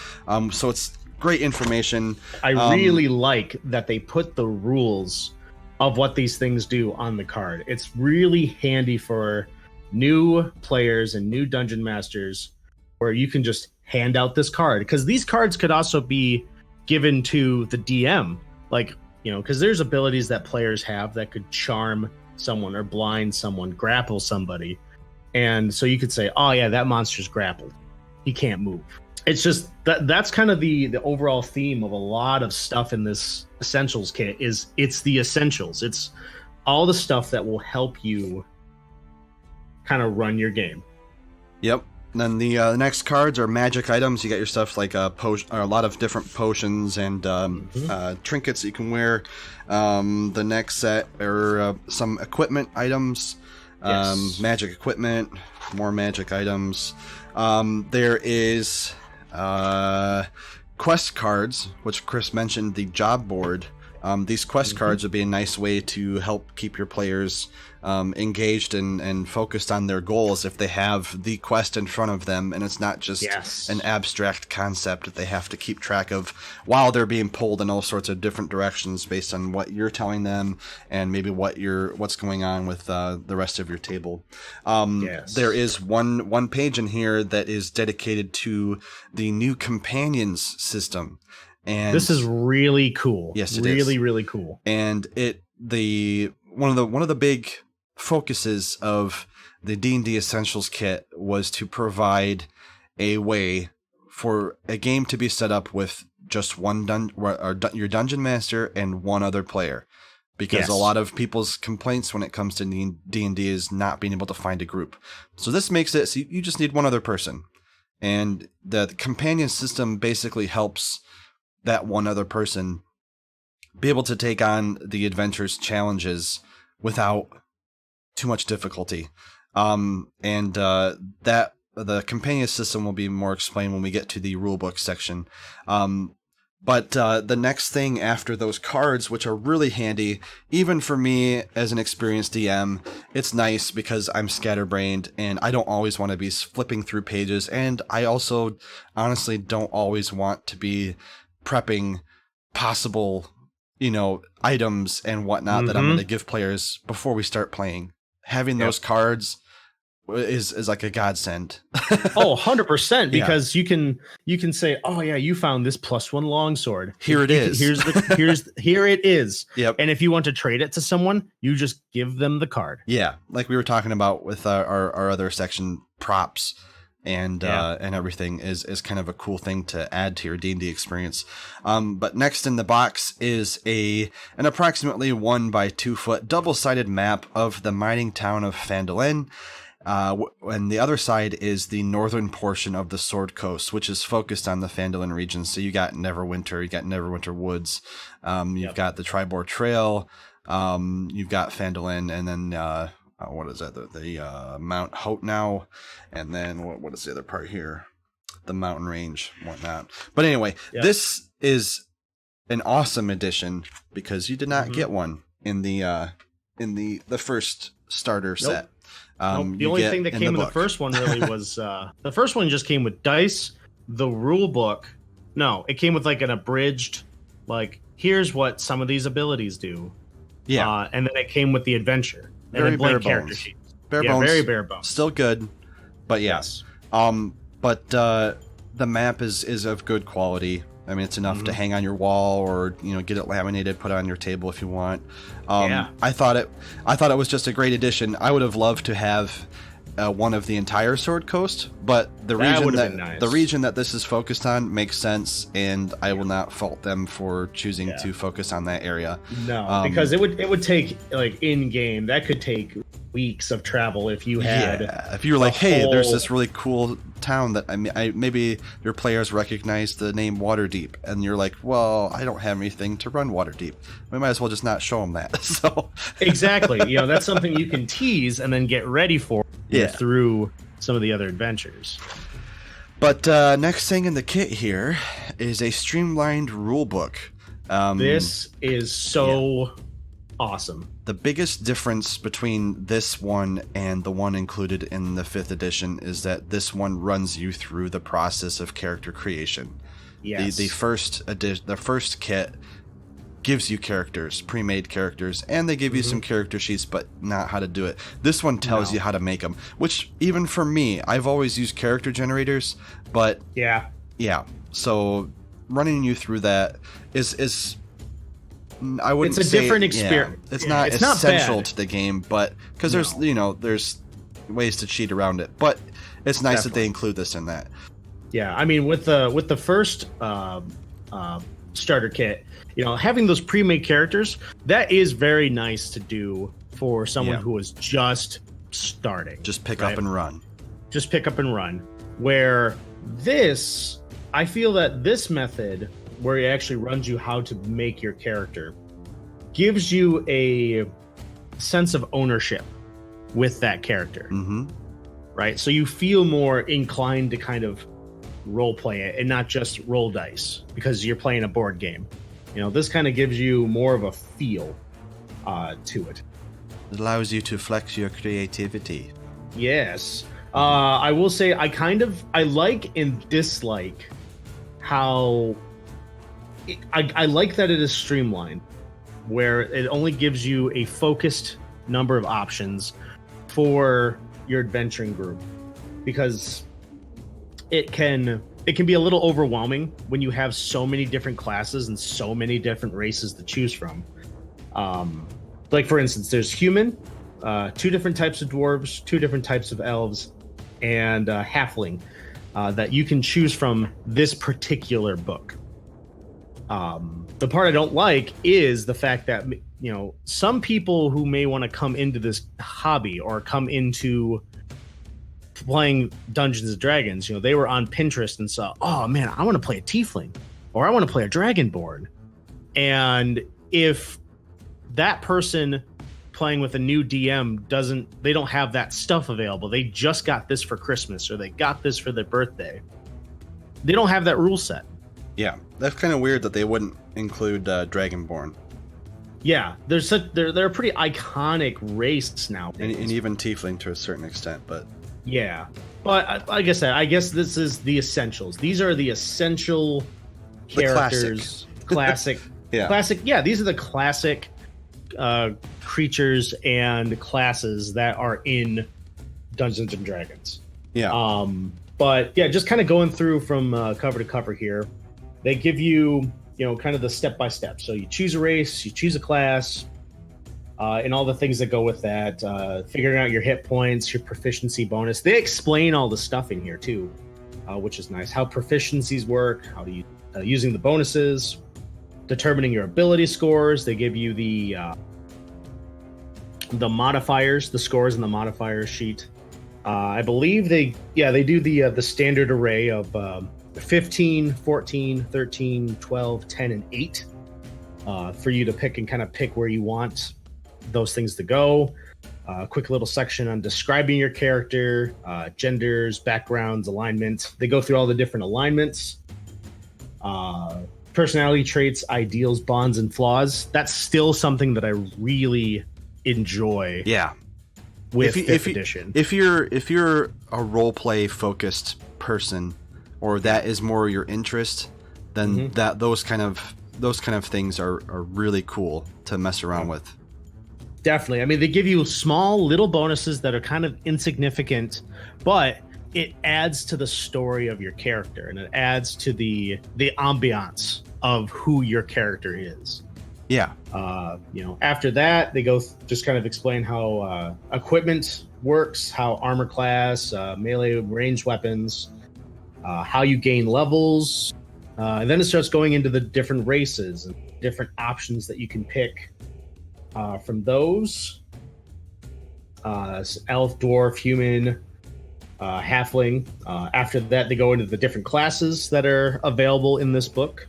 A: So it's great information.
B: I really like that they put the rules of what these things do on the card. It's really handy for new players and new dungeon masters, where you can just hand out this card, because these cards could also be given to the DM, because there's abilities that players have that could charm someone or blind someone, grapple somebody, and so you could say, oh yeah, that monster's grappled, he can't move. It's just that's kind of the overall theme of a lot of stuff in this Essentials Kit. It's the essentials. It's all the stuff that will help you kind of run your game. Yep.
A: And then the next cards are magic items. You got your stuff like a lot of different potions and trinkets that you can wear. The next set are some equipment items, magic equipment, more magic items. There is quest cards, which Chris mentioned, the job board. These quest cards would be a nice way to help keep your players engaged and focused on their goals if they have the quest in front of them, and it's not just an abstract concept that they have to keep track of while they're being pulled in all sorts of different directions based on what you're telling them and maybe what's going on with the rest of your table. There is one page in here that is dedicated to the new companions system. And
B: this is really cool.
A: Yes, it is.
B: Really cool.
A: And one of the big focuses of the D&D Essentials Kit was to provide a way for a game to be set up with just your dungeon master and one other player, because a lot of people's complaints when it comes to D&D is not being able to find a group. So this makes it so you just need one other person, and the companion system basically helps that one other person be able to take on the adventure's challenges without too much difficulty. That the companion system will be more explained when we get to the rulebook section. But the next thing after those cards, which are really handy, even for me as an experienced DM, it's nice because I'm scatterbrained and I don't always want to be flipping through pages. And I also honestly don't always want to be prepping possible, items and whatnot that I'm going to give players before we start playing. Having those cards is like a godsend.
B: 100%, because you can say, oh yeah, you found this +1 longsword.
A: Here it is.
B: Here it is.
A: Yep.
B: And if you want to trade it to someone, you just give them the card.
A: Yeah, like we were talking about with our other section, props and everything is kind of a cool thing to add to your D&D experience. But next in the box is an approximately 1 by 2 foot double-sided map of the mining town of Phandalin. And the other side is the northern portion of the Sword Coast, which is focused on the Phandalin region. So you got Neverwinter, you got Neverwinter Woods, you've got the Tribord Trail, you've got Phandalin, and then what is that? The Mount Hotenow, and then what is the other part here? The mountain range, whatnot. But anyway, this is an awesome addition because you did not get one in the first starter set.
B: The only thing that came in the first one really was the first one just came with dice, the rule book. No, it came with like an abridged, like here's what some of these abilities do. Yeah, and then it came with the adventure and
A: very
B: then blank
A: bare
B: character
A: bones.
B: sheets.
A: Bare bones,
B: very bare bones.
A: Still good, but yes. But the map is of good quality. I mean, it's enough to hang on your wall or get it laminated, put it on your table if you want. I thought it was just a great addition. I would have loved to have one of the entire Sword Coast, but the region that this is focused on makes sense, and I will not fault them for choosing to focus on that area.
B: No, because it would take, like, in game that could take weeks of travel if you had.
A: Yeah, if you were like, hey, there's this really cool town that maybe your players recognize the name Waterdeep, and you're like, well, I don't have anything to run Waterdeep. We might as well just not show them that. So
B: exactly, that's something you can tease and then get ready for through some of the other adventures.
A: But next thing in the kit here is a streamlined rulebook.
B: This is so awesome.
A: The biggest difference between this one and the one included in the 5th edition is that this one runs you through the process of character creation.
B: Yes.
A: The first kit gives you characters, pre-made characters, and they give you some character sheets, but not how to do it. This one tells you how to make them, which even for me, I've always used character generators, but yeah. So running you through that is I wouldn't
B: it's a
A: say,
B: different experience.
A: It's not essential to the game, but because there's ways to cheat around it. But it's nice that they include this in that.
B: Yeah, I mean with the first starter kit, having those pre-made characters, that is very nice to do for someone who is just starting.
A: Just pick up and run.
B: Just pick up and run. Where this, I feel that this method, where it actually runs you how to make your character, gives you a sense of ownership with that character. Right? So you feel more inclined to kind of role play it and not just roll dice because you're playing a board game. This kind of gives you more of a feel to it.
A: It allows you to flex your creativity.
B: Yes. I will say I like and dislike how I like that it is streamlined, where it only gives you a focused number of options for your adventuring group, because it can be a little overwhelming when you have so many different classes and so many different races to choose from. Like, for instance, there's human, 2 different types of dwarves, 2 different types of elves, and halfling that you can choose from this particular book. The part I don't like is the fact that, some people who may want to come into this hobby or come into playing Dungeons and Dragons, they were on Pinterest and saw, oh man, I want to play a tiefling or I want to play a dragonborn. And if that person playing with a new DM they don't have that stuff available, they just got this for Christmas or they got this for their birthday, they don't have that rule set.
A: Yeah, that's kind of weird that they wouldn't include Dragonborn.
B: Yeah, they're a pretty iconic race now,
A: and even Tiefling to a certain extent. But
B: yeah, but like I said, I guess this is the essentials. These are the essential characters, classic. Classic. Yeah, these are the classic creatures and classes that are in Dungeons and Dragons.
A: Yeah.
B: But yeah, just kind of going through from cover to cover here. They give you, kind of the step-by-step. So you choose a race, you choose a class, and all the things that go with that. Figuring out your hit points, your proficiency bonus. They explain all the stuff in here too, which is nice. How proficiencies work, how to using the bonuses, determining your ability scores. They give you the modifiers, the scores in the modifiers sheet. I believe they do the standard array of 15, 14, 13, 12, 10, and 8 for you to pick where you want those things to go. Quick little section on describing your character, genders, backgrounds, alignment. They go through all the different alignments, personality traits, ideals, bonds, and flaws. That's still something that I really enjoy.
A: Yeah.
B: With fifth edition.
A: If you're a role play focused person, or that is more your interest, then those kind of things are really cool to mess around with.
B: Definitely. I mean, they give you small little bonuses that are kind of insignificant, but it adds to the story of your character, and it adds to the ambiance of who your character is.
A: Yeah.
B: After that, they go just kind of explain how equipment works, how armor class, melee range weapons, how you gain levels. And then it starts going into the different races and different options that you can pick from those. Elf, dwarf, human, halfling. After that, they go into the different classes that are available in this book.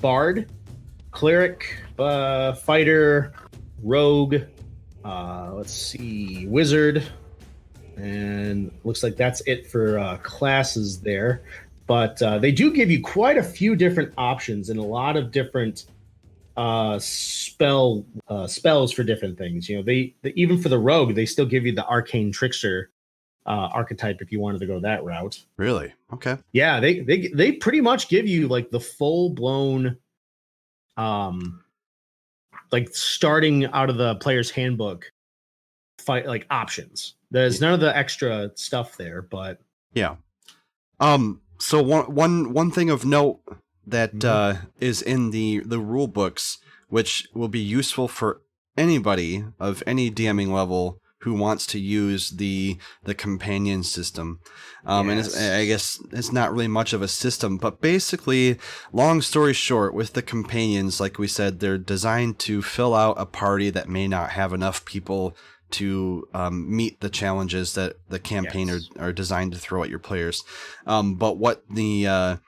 B: Bard, cleric, fighter, rogue, wizard, and looks like that's it for classes there. But they do give you quite a few different options and a lot of different spells for different things. They even for the rogue, they still give you the arcane trickster archetype if you wanted to go that route.
A: Really? Okay.
B: Yeah, they pretty much give you like the full blown like starting out of the player's handbook fight like options. There's none of the extra stuff there, but
A: yeah. So one thing of note that is in the rule books, which will be useful for anybody of any DMing level who wants to use the companion system. And I guess it's not really much of a system, but basically, long story short, with the companions, like we said, they're designed to fill out a party that may not have enough people to meet the challenges that the campaign are designed to throw at your players. But what the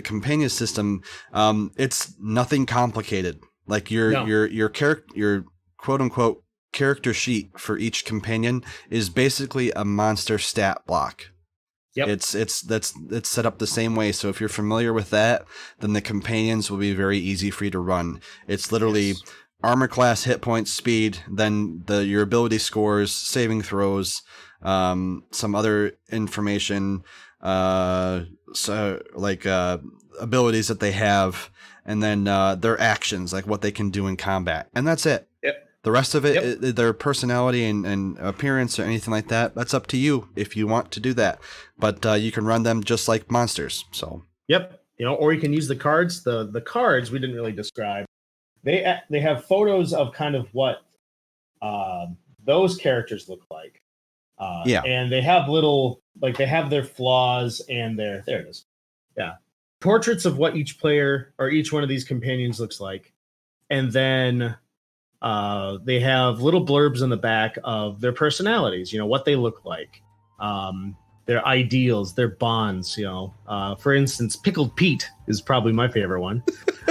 A: companion system, it's nothing complicated. Like your character, your quote unquote character sheet for each companion is basically a monster stat block. Yep. It's set up the same way. So if you're familiar with that, then the companions will be very easy for you to run. It's literally armor class, hit points, speed, then your ability scores, saving throws, some other information, abilities that they have, and then their actions, like what they can do in combat, and that's it. Yep. The rest of it, their personality and appearance or anything like that, that's up to you if you want to do that. But you can run them just like monsters. So.
B: Yep. Or you can use the cards. The cards we didn't really describe. They have photos of kind of what those characters look like. And they have they have their flaws and there it is. Yeah. Portraits of what each player or each one of these companions looks like. And then they have little blurbs in the back of their personalities, what they look like, their ideals, their bonds, for instance, Pickled Pete is probably my favorite one.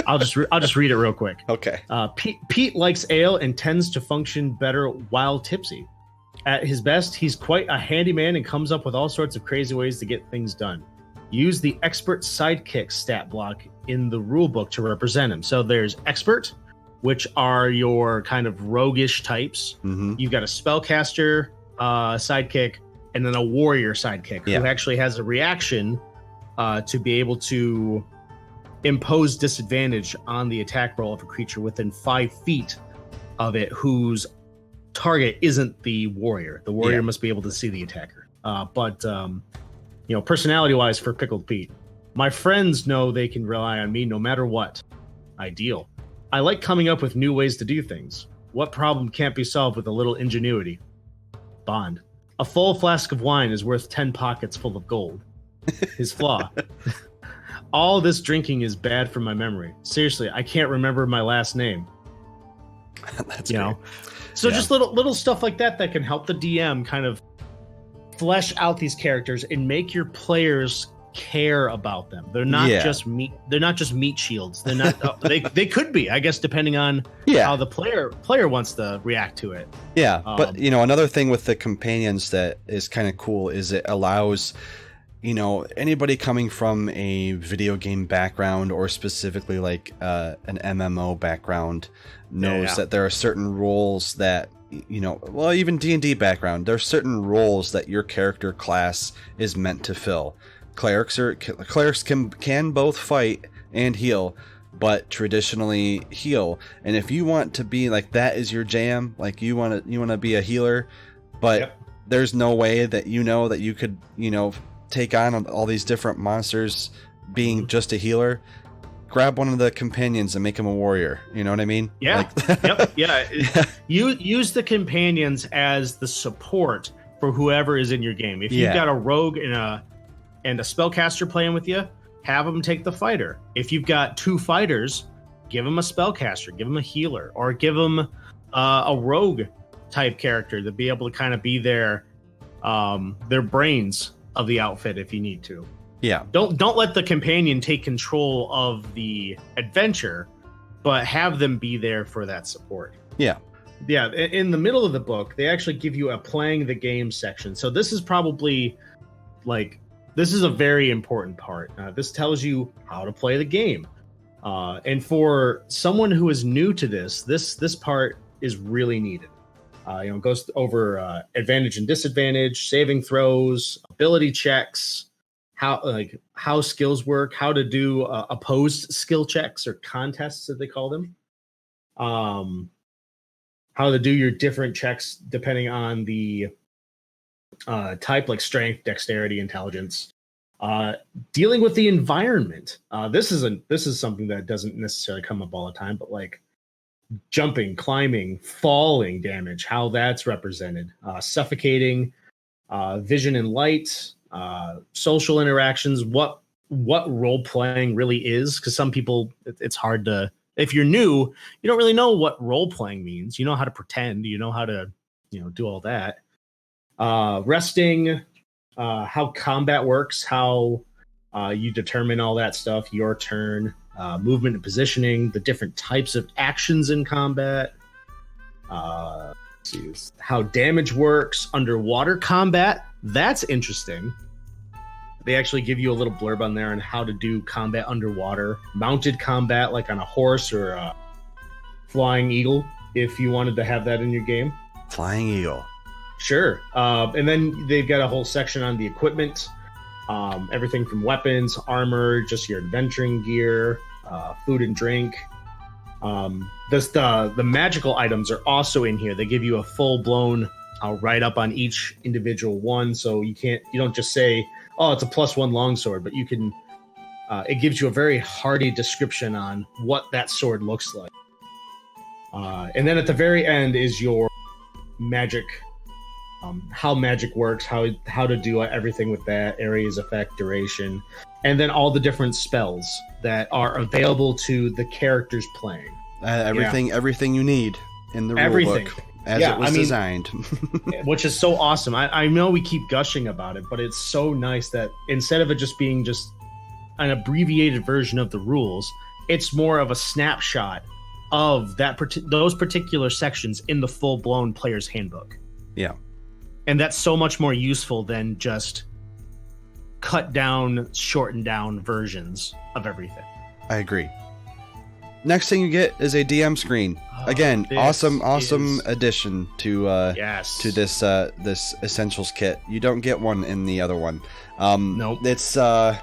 B: I'll just read it real quick.
A: Okay.
B: Pete likes ale and tends to function better while tipsy. At his best, he's quite a handyman and comes up with all sorts of crazy ways to get things done. Use the expert sidekick stat block in the rulebook to represent him. So there's expert, which are your kind of roguish types. Mm-hmm. You've got a spellcaster sidekick, and then a warrior sidekick who actually has a reaction to be able to impose disadvantage on the attack roll of a creature within 5 feet of it whose target isn't the warrior. The warrior must be able to see the attacker. But personality-wise for Pickled Pete, my friends know they can rely on me no matter what. Ideal. I like coming up with new ways to do things. What problem can't be solved with a little ingenuity? Bond. A full flask of wine is worth 10 pockets full of gold. His flaw. All this drinking is bad for my memory. Seriously, I can't remember my last name.
A: That's great.
B: So just little stuff like that can help the DM kind of flesh out these characters and make your players care about them. They're not just meat. They're not just meat shields. They're not. They could be, I guess, depending on how the player wants to react to it.
A: Yeah, but another thing with the companions that is kind of cool is it allows anybody coming from a video game background or specifically like an MMO background knows that there are certain roles that even D&D background, there are certain roles that your character class is meant to fill. Clerics can both fight and heal, but traditionally heal. And if you want to be like that is your jam, like you want to be a healer, but there's no way that that you could take on all these different monsters being just a healer. Grab one of the companions and make him a warrior. You know what I mean?
B: Yeah. You use the companions as the support for whoever is in your game. If you've got a rogue and a spellcaster playing with you, have them take the fighter. If you've got two fighters, give them a spellcaster, give them a healer, or give them a rogue type character to be able to kind of be their brains of the outfit if you need to.
A: Yeah.
B: Don't let the companion take control of the adventure, but have them be there for that support.
A: Yeah.
B: Yeah. In the middle of the book, they actually give you a playing the game section. So this is probably this is a very important part. This tells you how to play the game. And for someone who is new to this part is really needed. It goes over advantage and disadvantage, saving throws, ability checks, how skills work, how to do opposed skill checks or contests, as they call them. How to do your different checks depending on the type, like strength, dexterity, intelligence. Dealing with the environment. This is something that doesn't necessarily come up all the time, but like jumping, climbing, falling damage, how that's represented. Suffocating, vision and light, social interactions, what role playing really is, because some people it's hard to, if you're new, you don't really know what role playing means. You know how to pretend, you know how to do all that. Resting, how combat works, how you determine all that stuff, your turn, movement and positioning, the different types of actions in combat, how damage works, underwater combat. That's interesting. They actually give you a little blurb on there on how to do combat underwater, mounted combat like on a horse or a flying eagle, if you wanted to have that in your game.
A: Flying eagle.
B: Sure. And then they've got a whole section on the equipment, everything from weapons, armor, just your adventuring gear, food and drink. The magical items are also in here. They give you a full-blown write-up on each individual one, so you don't just say, oh, it's a +1 longsword, but you can, it gives you a very hearty description on what that sword looks like. And then at the very end is your magic, how magic works, how to do everything with that, areas, effect, duration, and then all the different spells that are available to the characters playing.
A: Everything you need in the rulebook as it was designed.
B: Which is so awesome. I know we keep gushing about it, but it's so nice that instead of it just being just an abbreviated version of the rules, it's more of a snapshot of those particular sections in the full-blown player's handbook.
A: Yeah.
B: And that's so much more useful than just cut down, shortened down versions of everything.
A: I agree. Next thing you get is a DM screen. Again, awesome addition to this Essentials Kit. You don't get one in the other one.
B: Nope.
A: It's the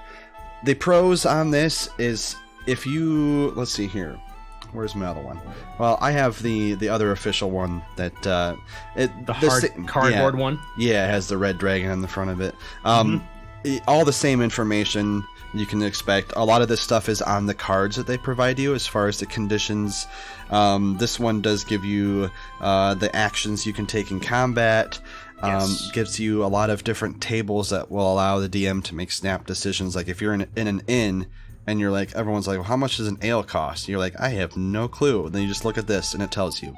A: pros on this is if you, let's see here. Where's my other one? Well, I have the other official one that
B: cardboard one.
A: Yeah, it has the red dragon on the front of it. All the same information you can expect. A lot of this stuff is on the cards that they provide you as far as the conditions. This one does give you the actions you can take in combat. Gives you a lot of different tables that will allow the DM to make snap decisions. Like if you're in an inn and you're like, everyone's like, well, how much does an ale cost? And you're like, I have no clue. And then you just look at this and it tells you.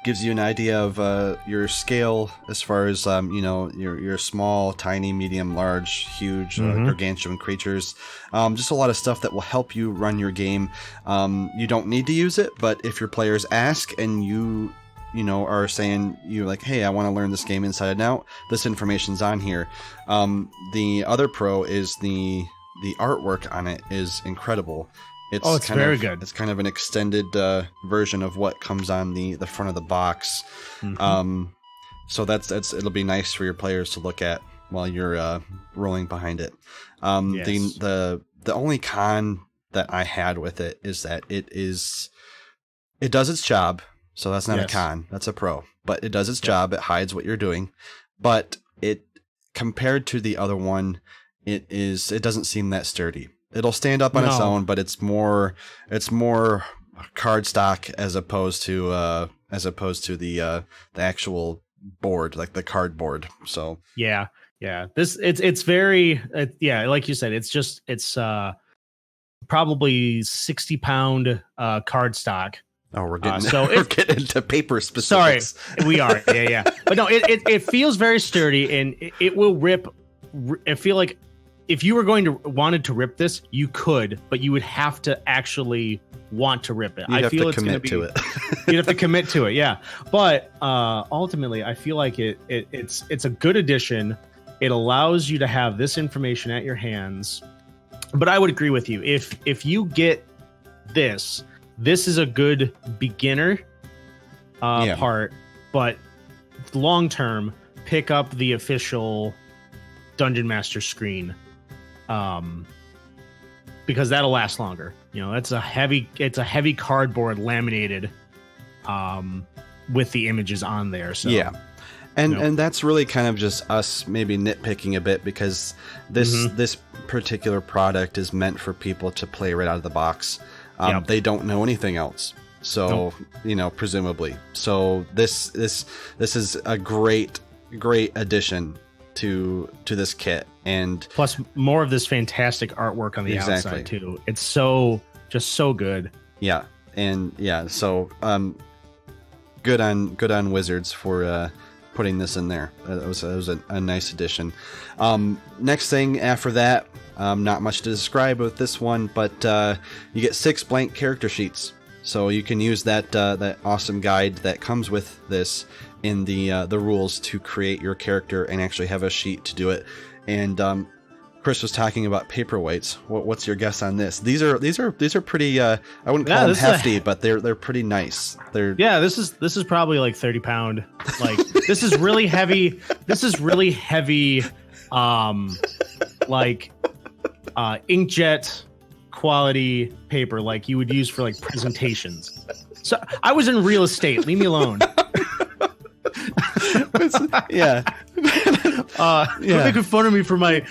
A: gives you an idea of your scale as far as your small, tiny, medium, large, huge, gargantuan creatures. Just a lot of stuff that will help you run your game. You don't need to use it, but if your players ask and you are saying you're like, hey, I want to learn this game inside and out, this information's on here. The other pro is the artwork on it is incredible. It's
B: very good.
A: It's kind of an extended version of what comes on the front of the box. So it'll be nice for your players to look at while you're rolling behind it.
B: Yes.
A: The only con that I had with it is that it does its job. So that's not a con, that's a pro. But it does its job. It hides what you're doing. But it, compared to the other one, it doesn't seem that sturdy. It'll stand up on its own, but it's more cardstock as opposed to the actual board, like the cardboard. So
B: yeah. It's very like you said, it's probably 60-pound cardstock.
A: Oh, we're getting into paper specifics.
B: Sorry, we are. Yeah. But no, it feels very sturdy, and it will rip. I feel like if you were wanted to rip this, you could, but you would have to actually want to rip it.
A: You'd have to commit to it.
B: You'd have to commit to it, yeah. But ultimately, I feel like it's a good addition. It allows you to have this information at your hands. But I would agree with you. If you get this is a good beginner part, but long term, pick up the official Dungeon Master screen, because that'll last longer. It's a heavy cardboard laminated, with the images on there. So
A: yeah. And that's really kind of just us maybe nitpicking a bit, because this particular product is meant for people to play right out of the box. They don't know anything else. So, presumably. So this is a great addition to this kit, and
B: plus more of this fantastic artwork on the outside too. It's so good.
A: Yeah. And yeah, so good on Wizards for putting this in there. It was a nice addition. Next thing after that, not much to describe with this one, but you get 6 blank character sheets. So you can use that awesome guide that comes with this in the rules to create your character and actually have a sheet to do it. And Chris was talking about paperweights. What's your guess on this? These are pretty. I wouldn't call them hefty, but they're pretty nice.
B: This is probably like 30-pound. Like this is really heavy. This is really heavy. Like inkjet quality paper, like you would use for like presentations. So I was in real estate. Leave me alone.
A: Yeah.
B: Quit making fun of me for my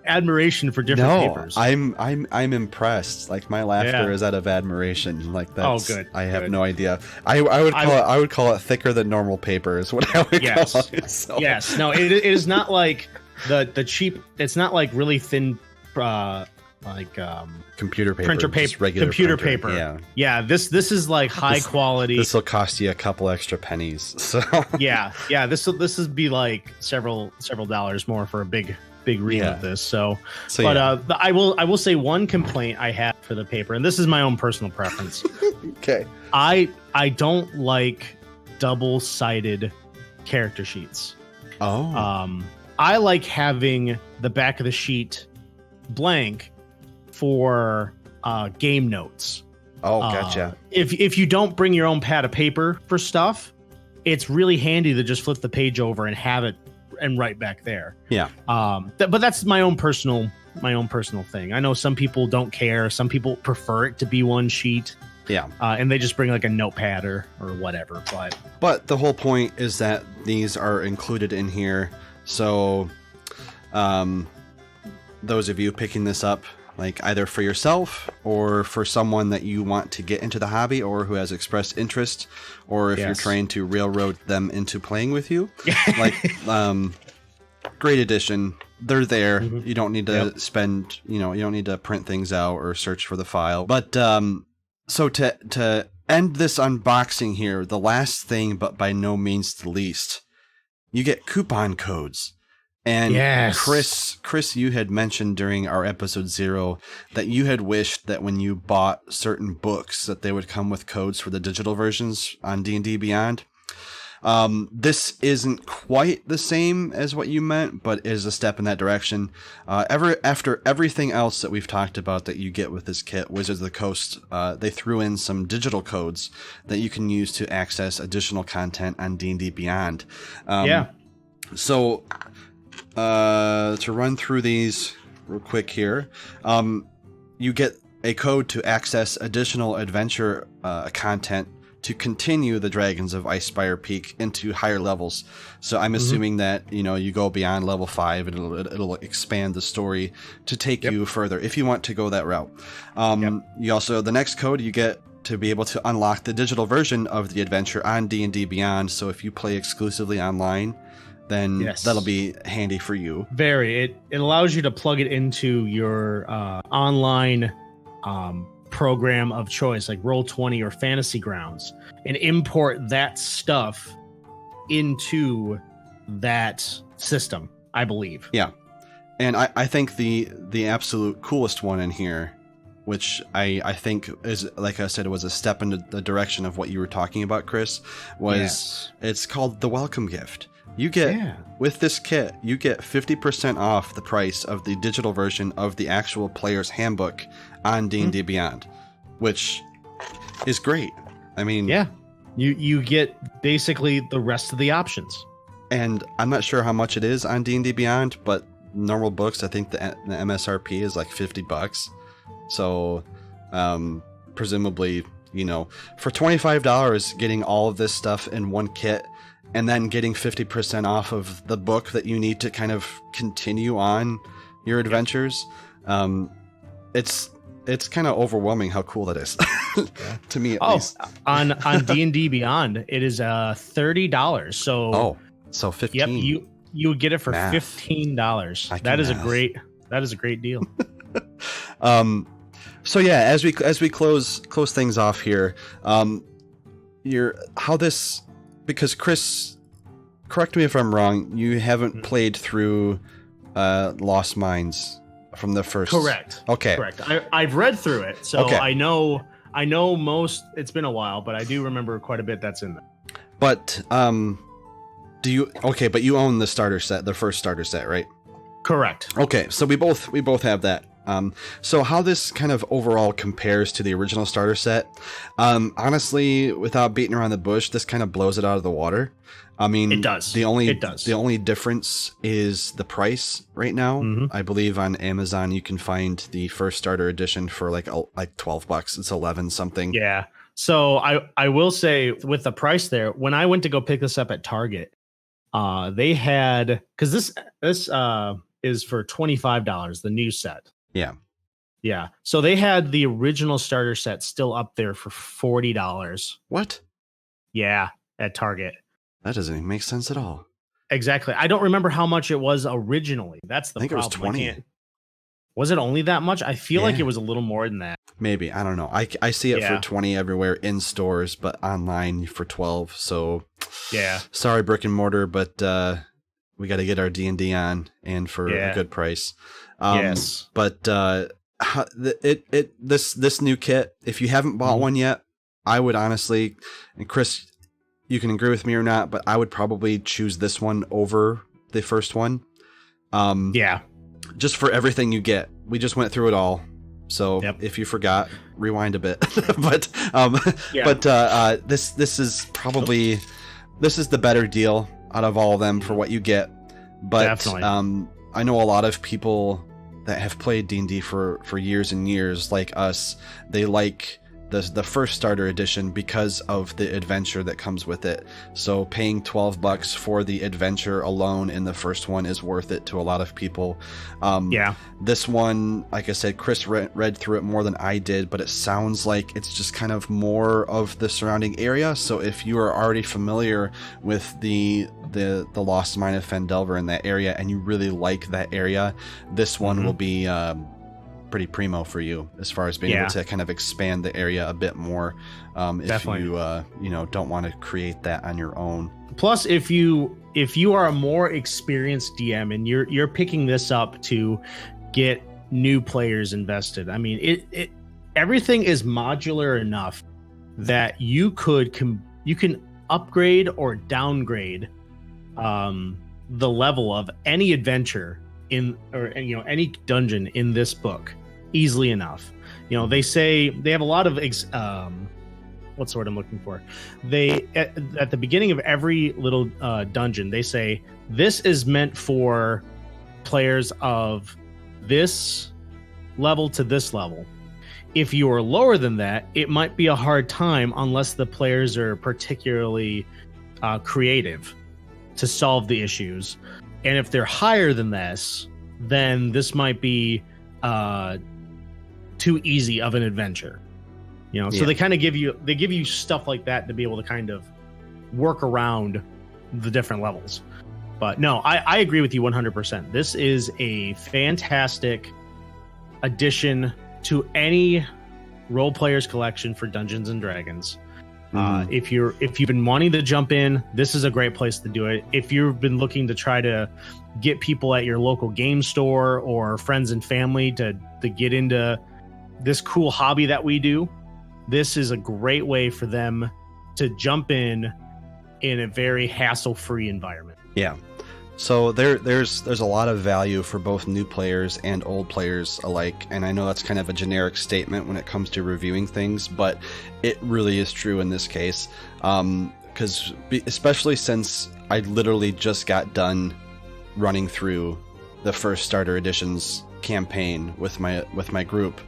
B: admiration for different papers.
A: I'm impressed. Like my laughter is out of admiration. Like that's
B: good.
A: I have no idea. I would call it thicker than normal paper is what I would call it. So.
B: Yes. No, it is not like the cheap. It's not like really thin
A: computer paper,
B: printer paper,
A: regular
B: computer
A: printer.
B: paper. Yeah. This is like high quality.
A: This will cost you a couple extra pennies. So
B: yeah. This would be like several dollars more for a big ream of this. So I will say one complaint I have for the paper, and this is my own personal preference.
A: Okay.
B: I don't like double-sided character sheets.
A: Oh.
B: I like having the back of the sheet blank for game notes.
A: Oh, gotcha.
B: If you don't bring your own pad of paper for stuff, it's really handy to just flip the page over and have it and write back there.
A: Yeah.
B: But that's my own personal thing. I know some people don't care. Some people prefer it to be one sheet.
A: Yeah.
B: And they just bring like a notepad or whatever.
A: But the whole point is that these are included in here. So those of you picking this up, like either for yourself or for someone that you want to get into the hobby or who has expressed interest, or if you're trying to railroad them into playing with you, like great addition. They're there. Mm-hmm. You don't need to spend, you don't need to print things out or search for the file. But so to end this unboxing here, the last thing, but by no means the least, you get coupon codes. And
B: yes.
A: Chris, you had mentioned during our episode 0 that you had wished that when you bought certain books that they would come with codes for the digital versions on D&D Beyond. This isn't quite the same as what you meant, but is a step in that direction. After everything else that we've talked about that you get with this kit, Wizards of the Coast, they threw in some digital codes that you can use to access additional content on D&D Beyond. So, to run through these real quick here, you get a code to access additional adventure content to continue the Dragons of Icespire Peak into higher levels. So I'm assuming that, you go beyond level 5 and it'll expand the story to take you further if you want to go that route. You also, the next code you get to be able to unlock the digital version of the adventure on D&D Beyond. So if you play exclusively online, then that'll be handy for you.
B: It allows you to plug it into your online program of choice, like Roll20 or Fantasy Grounds, and import that stuff into that system, I believe.
A: Yeah. And I think the absolute coolest one in here, which I think is, like I said, it was a step in the direction of what you were talking about, Chris, was it's called the Welcome Gift. You get, with this kit, you get 50% off the price of the digital version of the actual player's handbook on D&D Beyond, which is great. I mean... Yeah,
B: you get basically the rest of the options.
A: And I'm not sure how much it is on D&D Beyond, but normal books, I think the MSRP is like $50. So, presumably, for $25, getting all of this stuff in one kit, and then getting 50% off of the book that you need to kind of continue on your adventures. It's kind of overwhelming how cool that is to me, at least.
B: on D&D Beyond, it is $30.
A: So 15.
B: Yep, you would get it for $15. That is a great deal.
A: So yeah, as we close things off here, because Chris, correct me if I'm wrong, you haven't played through Lost Mines from the first.
B: Correct.
A: Okay.
B: Correct. I've read through it, so I know most. It's been a while, but I do remember quite a bit that's in there.
A: But do you? Okay, but you own the starter set, the first starter set, right?
B: Correct.
A: Okay, so we both have that. So how this kind of overall compares to the original starter set, honestly, without beating around the bush, this kind of blows it out of the water. I mean, it does. The only difference is the price right now. I believe on Amazon you can find the first starter edition for like $12. It's 11 something.
B: Yeah. So I will say with the price there, when I went to go pick this up at Target, they had, because this is for $25, the new set.
A: Yeah.
B: Yeah. So they had the original starter set still up there for $40.
A: What?
B: Yeah, at Target.
A: That doesn't even make sense at all.
B: Exactly. I don't remember how much it was originally. That's the problem.
A: I think it was 20.
B: Was it only that much? I feel like it was a little more than that.
A: Maybe. I don't know. I see it for 20 everywhere in stores, but online for 12. So sorry, brick and mortar, but we got to get our D&D on and for a good price.
B: Yes.
A: But this new kit, if you haven't bought one yet, I would honestly, and Chris, you can agree with me or not, but I would probably choose this one over the first one. Just for everything you get. We just went through it all. So if you forgot, rewind a bit. But this is probably the better deal out of all of them for what you get. But definitely. I know a lot of people that have played D&D for years and years, like us. They like the first starter edition because of the adventure that comes with it. So paying $12 for the adventure alone in the first one is worth it to a lot of people. This one, like I said, Chris read through it more than I did, but it sounds like it's just kind of more of the surrounding area. So if you are already familiar with the Lost Mine of Fendelver in that area and you really like that area, this one will be pretty primo for you as far as being able to kind of expand the area a bit more. If
B: Definitely.
A: you don't want to create that on your own.
B: Plus, if you are a more experienced DM and you're picking this up to get new players invested, I mean, it everything is modular enough that you can upgrade or downgrade the level of any adventure any dungeon in this book easily enough. They say they have a lot of what's the word I'm looking for? They at the beginning of every little dungeon, they say this is meant for players of this level to this level. If you are lower than that, it might be a hard time unless the players are particularly creative to solve the issues. And if they're higher than this, then this might be too easy of an adventure. So they kind of give you stuff like that to be able to kind of work around the different levels. But no, I agree with you 100%. This is a fantastic addition to any role players collection for Dungeons and Dragons. If you've been wanting to jump in, this is a great place to do it. If you've been looking to try to get people at your local game store or friends and family to get into this cool hobby that we do, this is a great way for them to jump in a very hassle-free environment.
A: Yeah. So there's a lot of value for both new players and old players alike, and I know that's kind of a generic statement when it comes to reviewing things, but it really is true in this case, because especially since I literally just got done running through the first Starter Editions campaign with my group,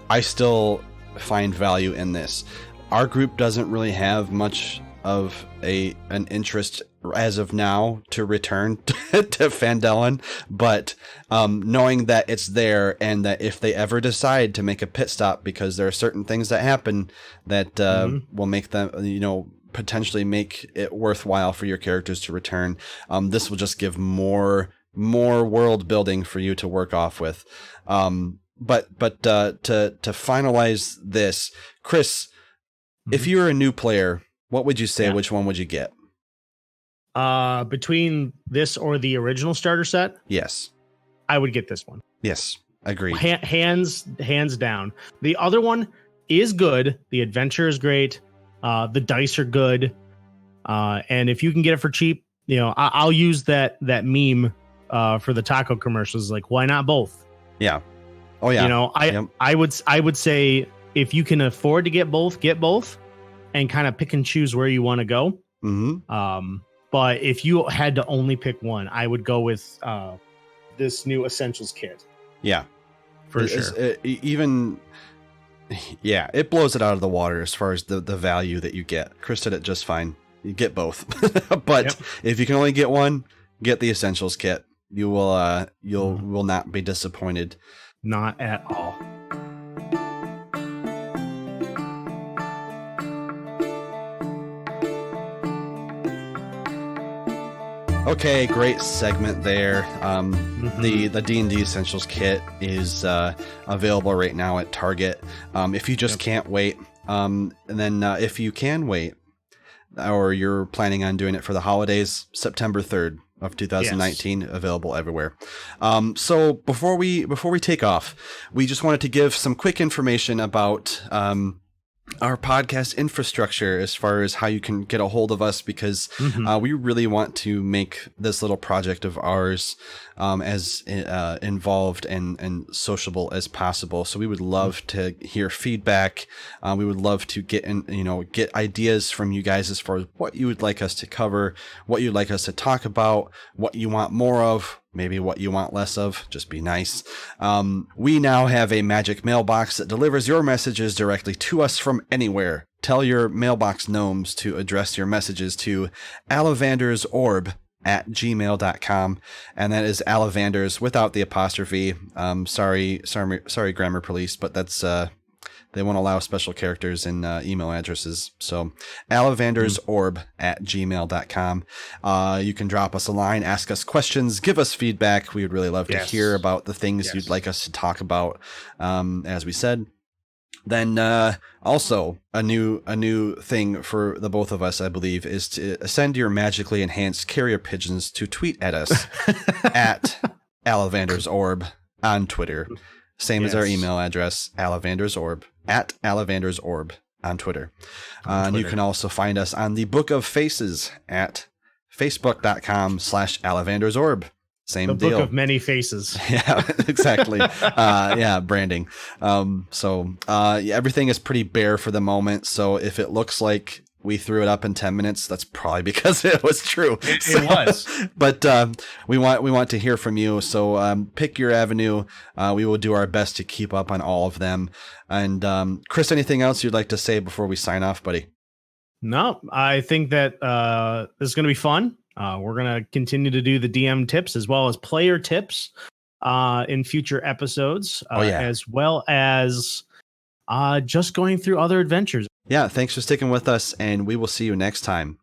A: I still find value in this. Our group doesn't really have much of an interest as of now to return to Phandalin, but knowing that it's there and that if they ever decide to make a pit stop, because there are certain things that happen that will make them potentially make it worthwhile for your characters to return, this will just give more world building for you to work off with. But to finalize this, Chris, if you're a new player, what would you say? Which one would you get?
B: Between this or the original starter set?
A: Yes.
B: I would get this one.
A: Yes, agreed.
B: Hands down. The other one is good. The adventure is great. The dice are good. And if you can get it for cheap, I'll use that meme for the taco commercials. Like, why not both?
A: Yeah. Oh yeah.
B: I would say if you can afford to get both and kind of pick and choose where you want to go. Mm-hmm. But if you had to only pick one, I would go with this new Essentials Kit.
A: Yeah,
B: for sure.
A: It blows it out of the water as far as the value that you get. Chris did it just fine. You get both, but if you can only get one, get the Essentials Kit. You will will not be disappointed.
B: Not at all.
A: Okay, great segment there. The D&D Essentials Kit is available right now at Target. If you just can't wait, and then if you can wait, or you're planning on doing it for the holidays, September 3rd of 2019, available everywhere. So before we take off, we just wanted to give some quick information about our podcast infrastructure as far as how you can get a hold of us, because we really want to make this little project of ours as involved and sociable as possible. So we would love to hear feedback. We would love to get ideas from you guys as far as what you would like us to cover, what you'd like us to talk about, what you want more of, maybe what you want less of. Just be nice. We now have a magic mailbox that delivers your messages directly to us from anywhere. Tell your mailbox gnomes to address your messages to AlavandersOrb at gmail.com, and that is Alavanders without the apostrophe. Sorry, grammar police, but that's they won't allow special characters in email addresses. So AlavandersOrb at gmail.com. You can drop us a line, ask us questions, give us feedback. We would really love to hear about the things you'd like us to talk about. As we said. Then also a new thing for the both of us, I believe, is to send your magically enhanced carrier pigeons to tweet at us at AlavandersOrb on Twitter. Same as our email address, AlavandersOrb at AlavandersOrb on Twitter. And you can also find us on the Book of Faces at facebook.com/AlavandersOrb. Same deal.
B: The Book of Many Faces.
A: Yeah, exactly. Branding. Everything is pretty bare for the moment. So if it looks like we threw it up in 10 minutes, that's probably because it was true.
B: It was.
A: But we want to hear from you. So pick your avenue. We will do our best to keep up on all of them. And Chris, anything else you'd like to say before we sign off, buddy?
B: No, I think that this is going to be fun. We're going to continue to do the DM tips as well as player tips in future episodes, as well as just going through other adventures.
A: Yeah, thanks for sticking with us, and we will see you next time.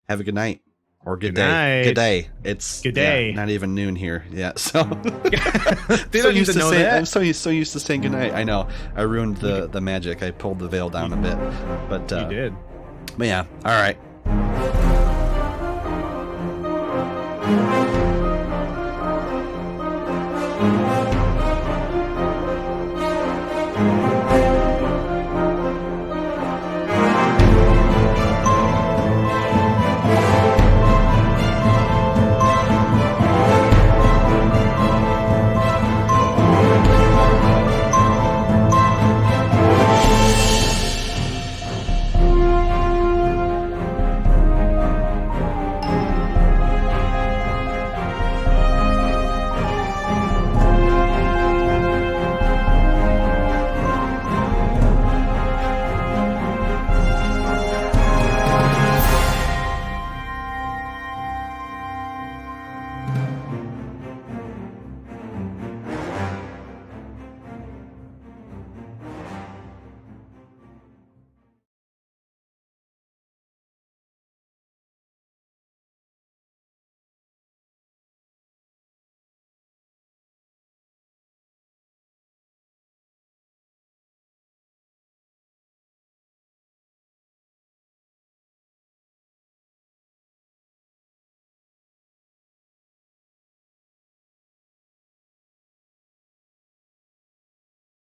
A: Have a good night. Or good day.
B: Night.
A: Good day. It's
B: good day.
A: Not even noon here. Yeah. So
B: They don't used to know that.
A: I'm so used to saying good night. I know. I ruined the magic. I pulled the veil down a bit. But
B: you did.
A: But yeah. All right.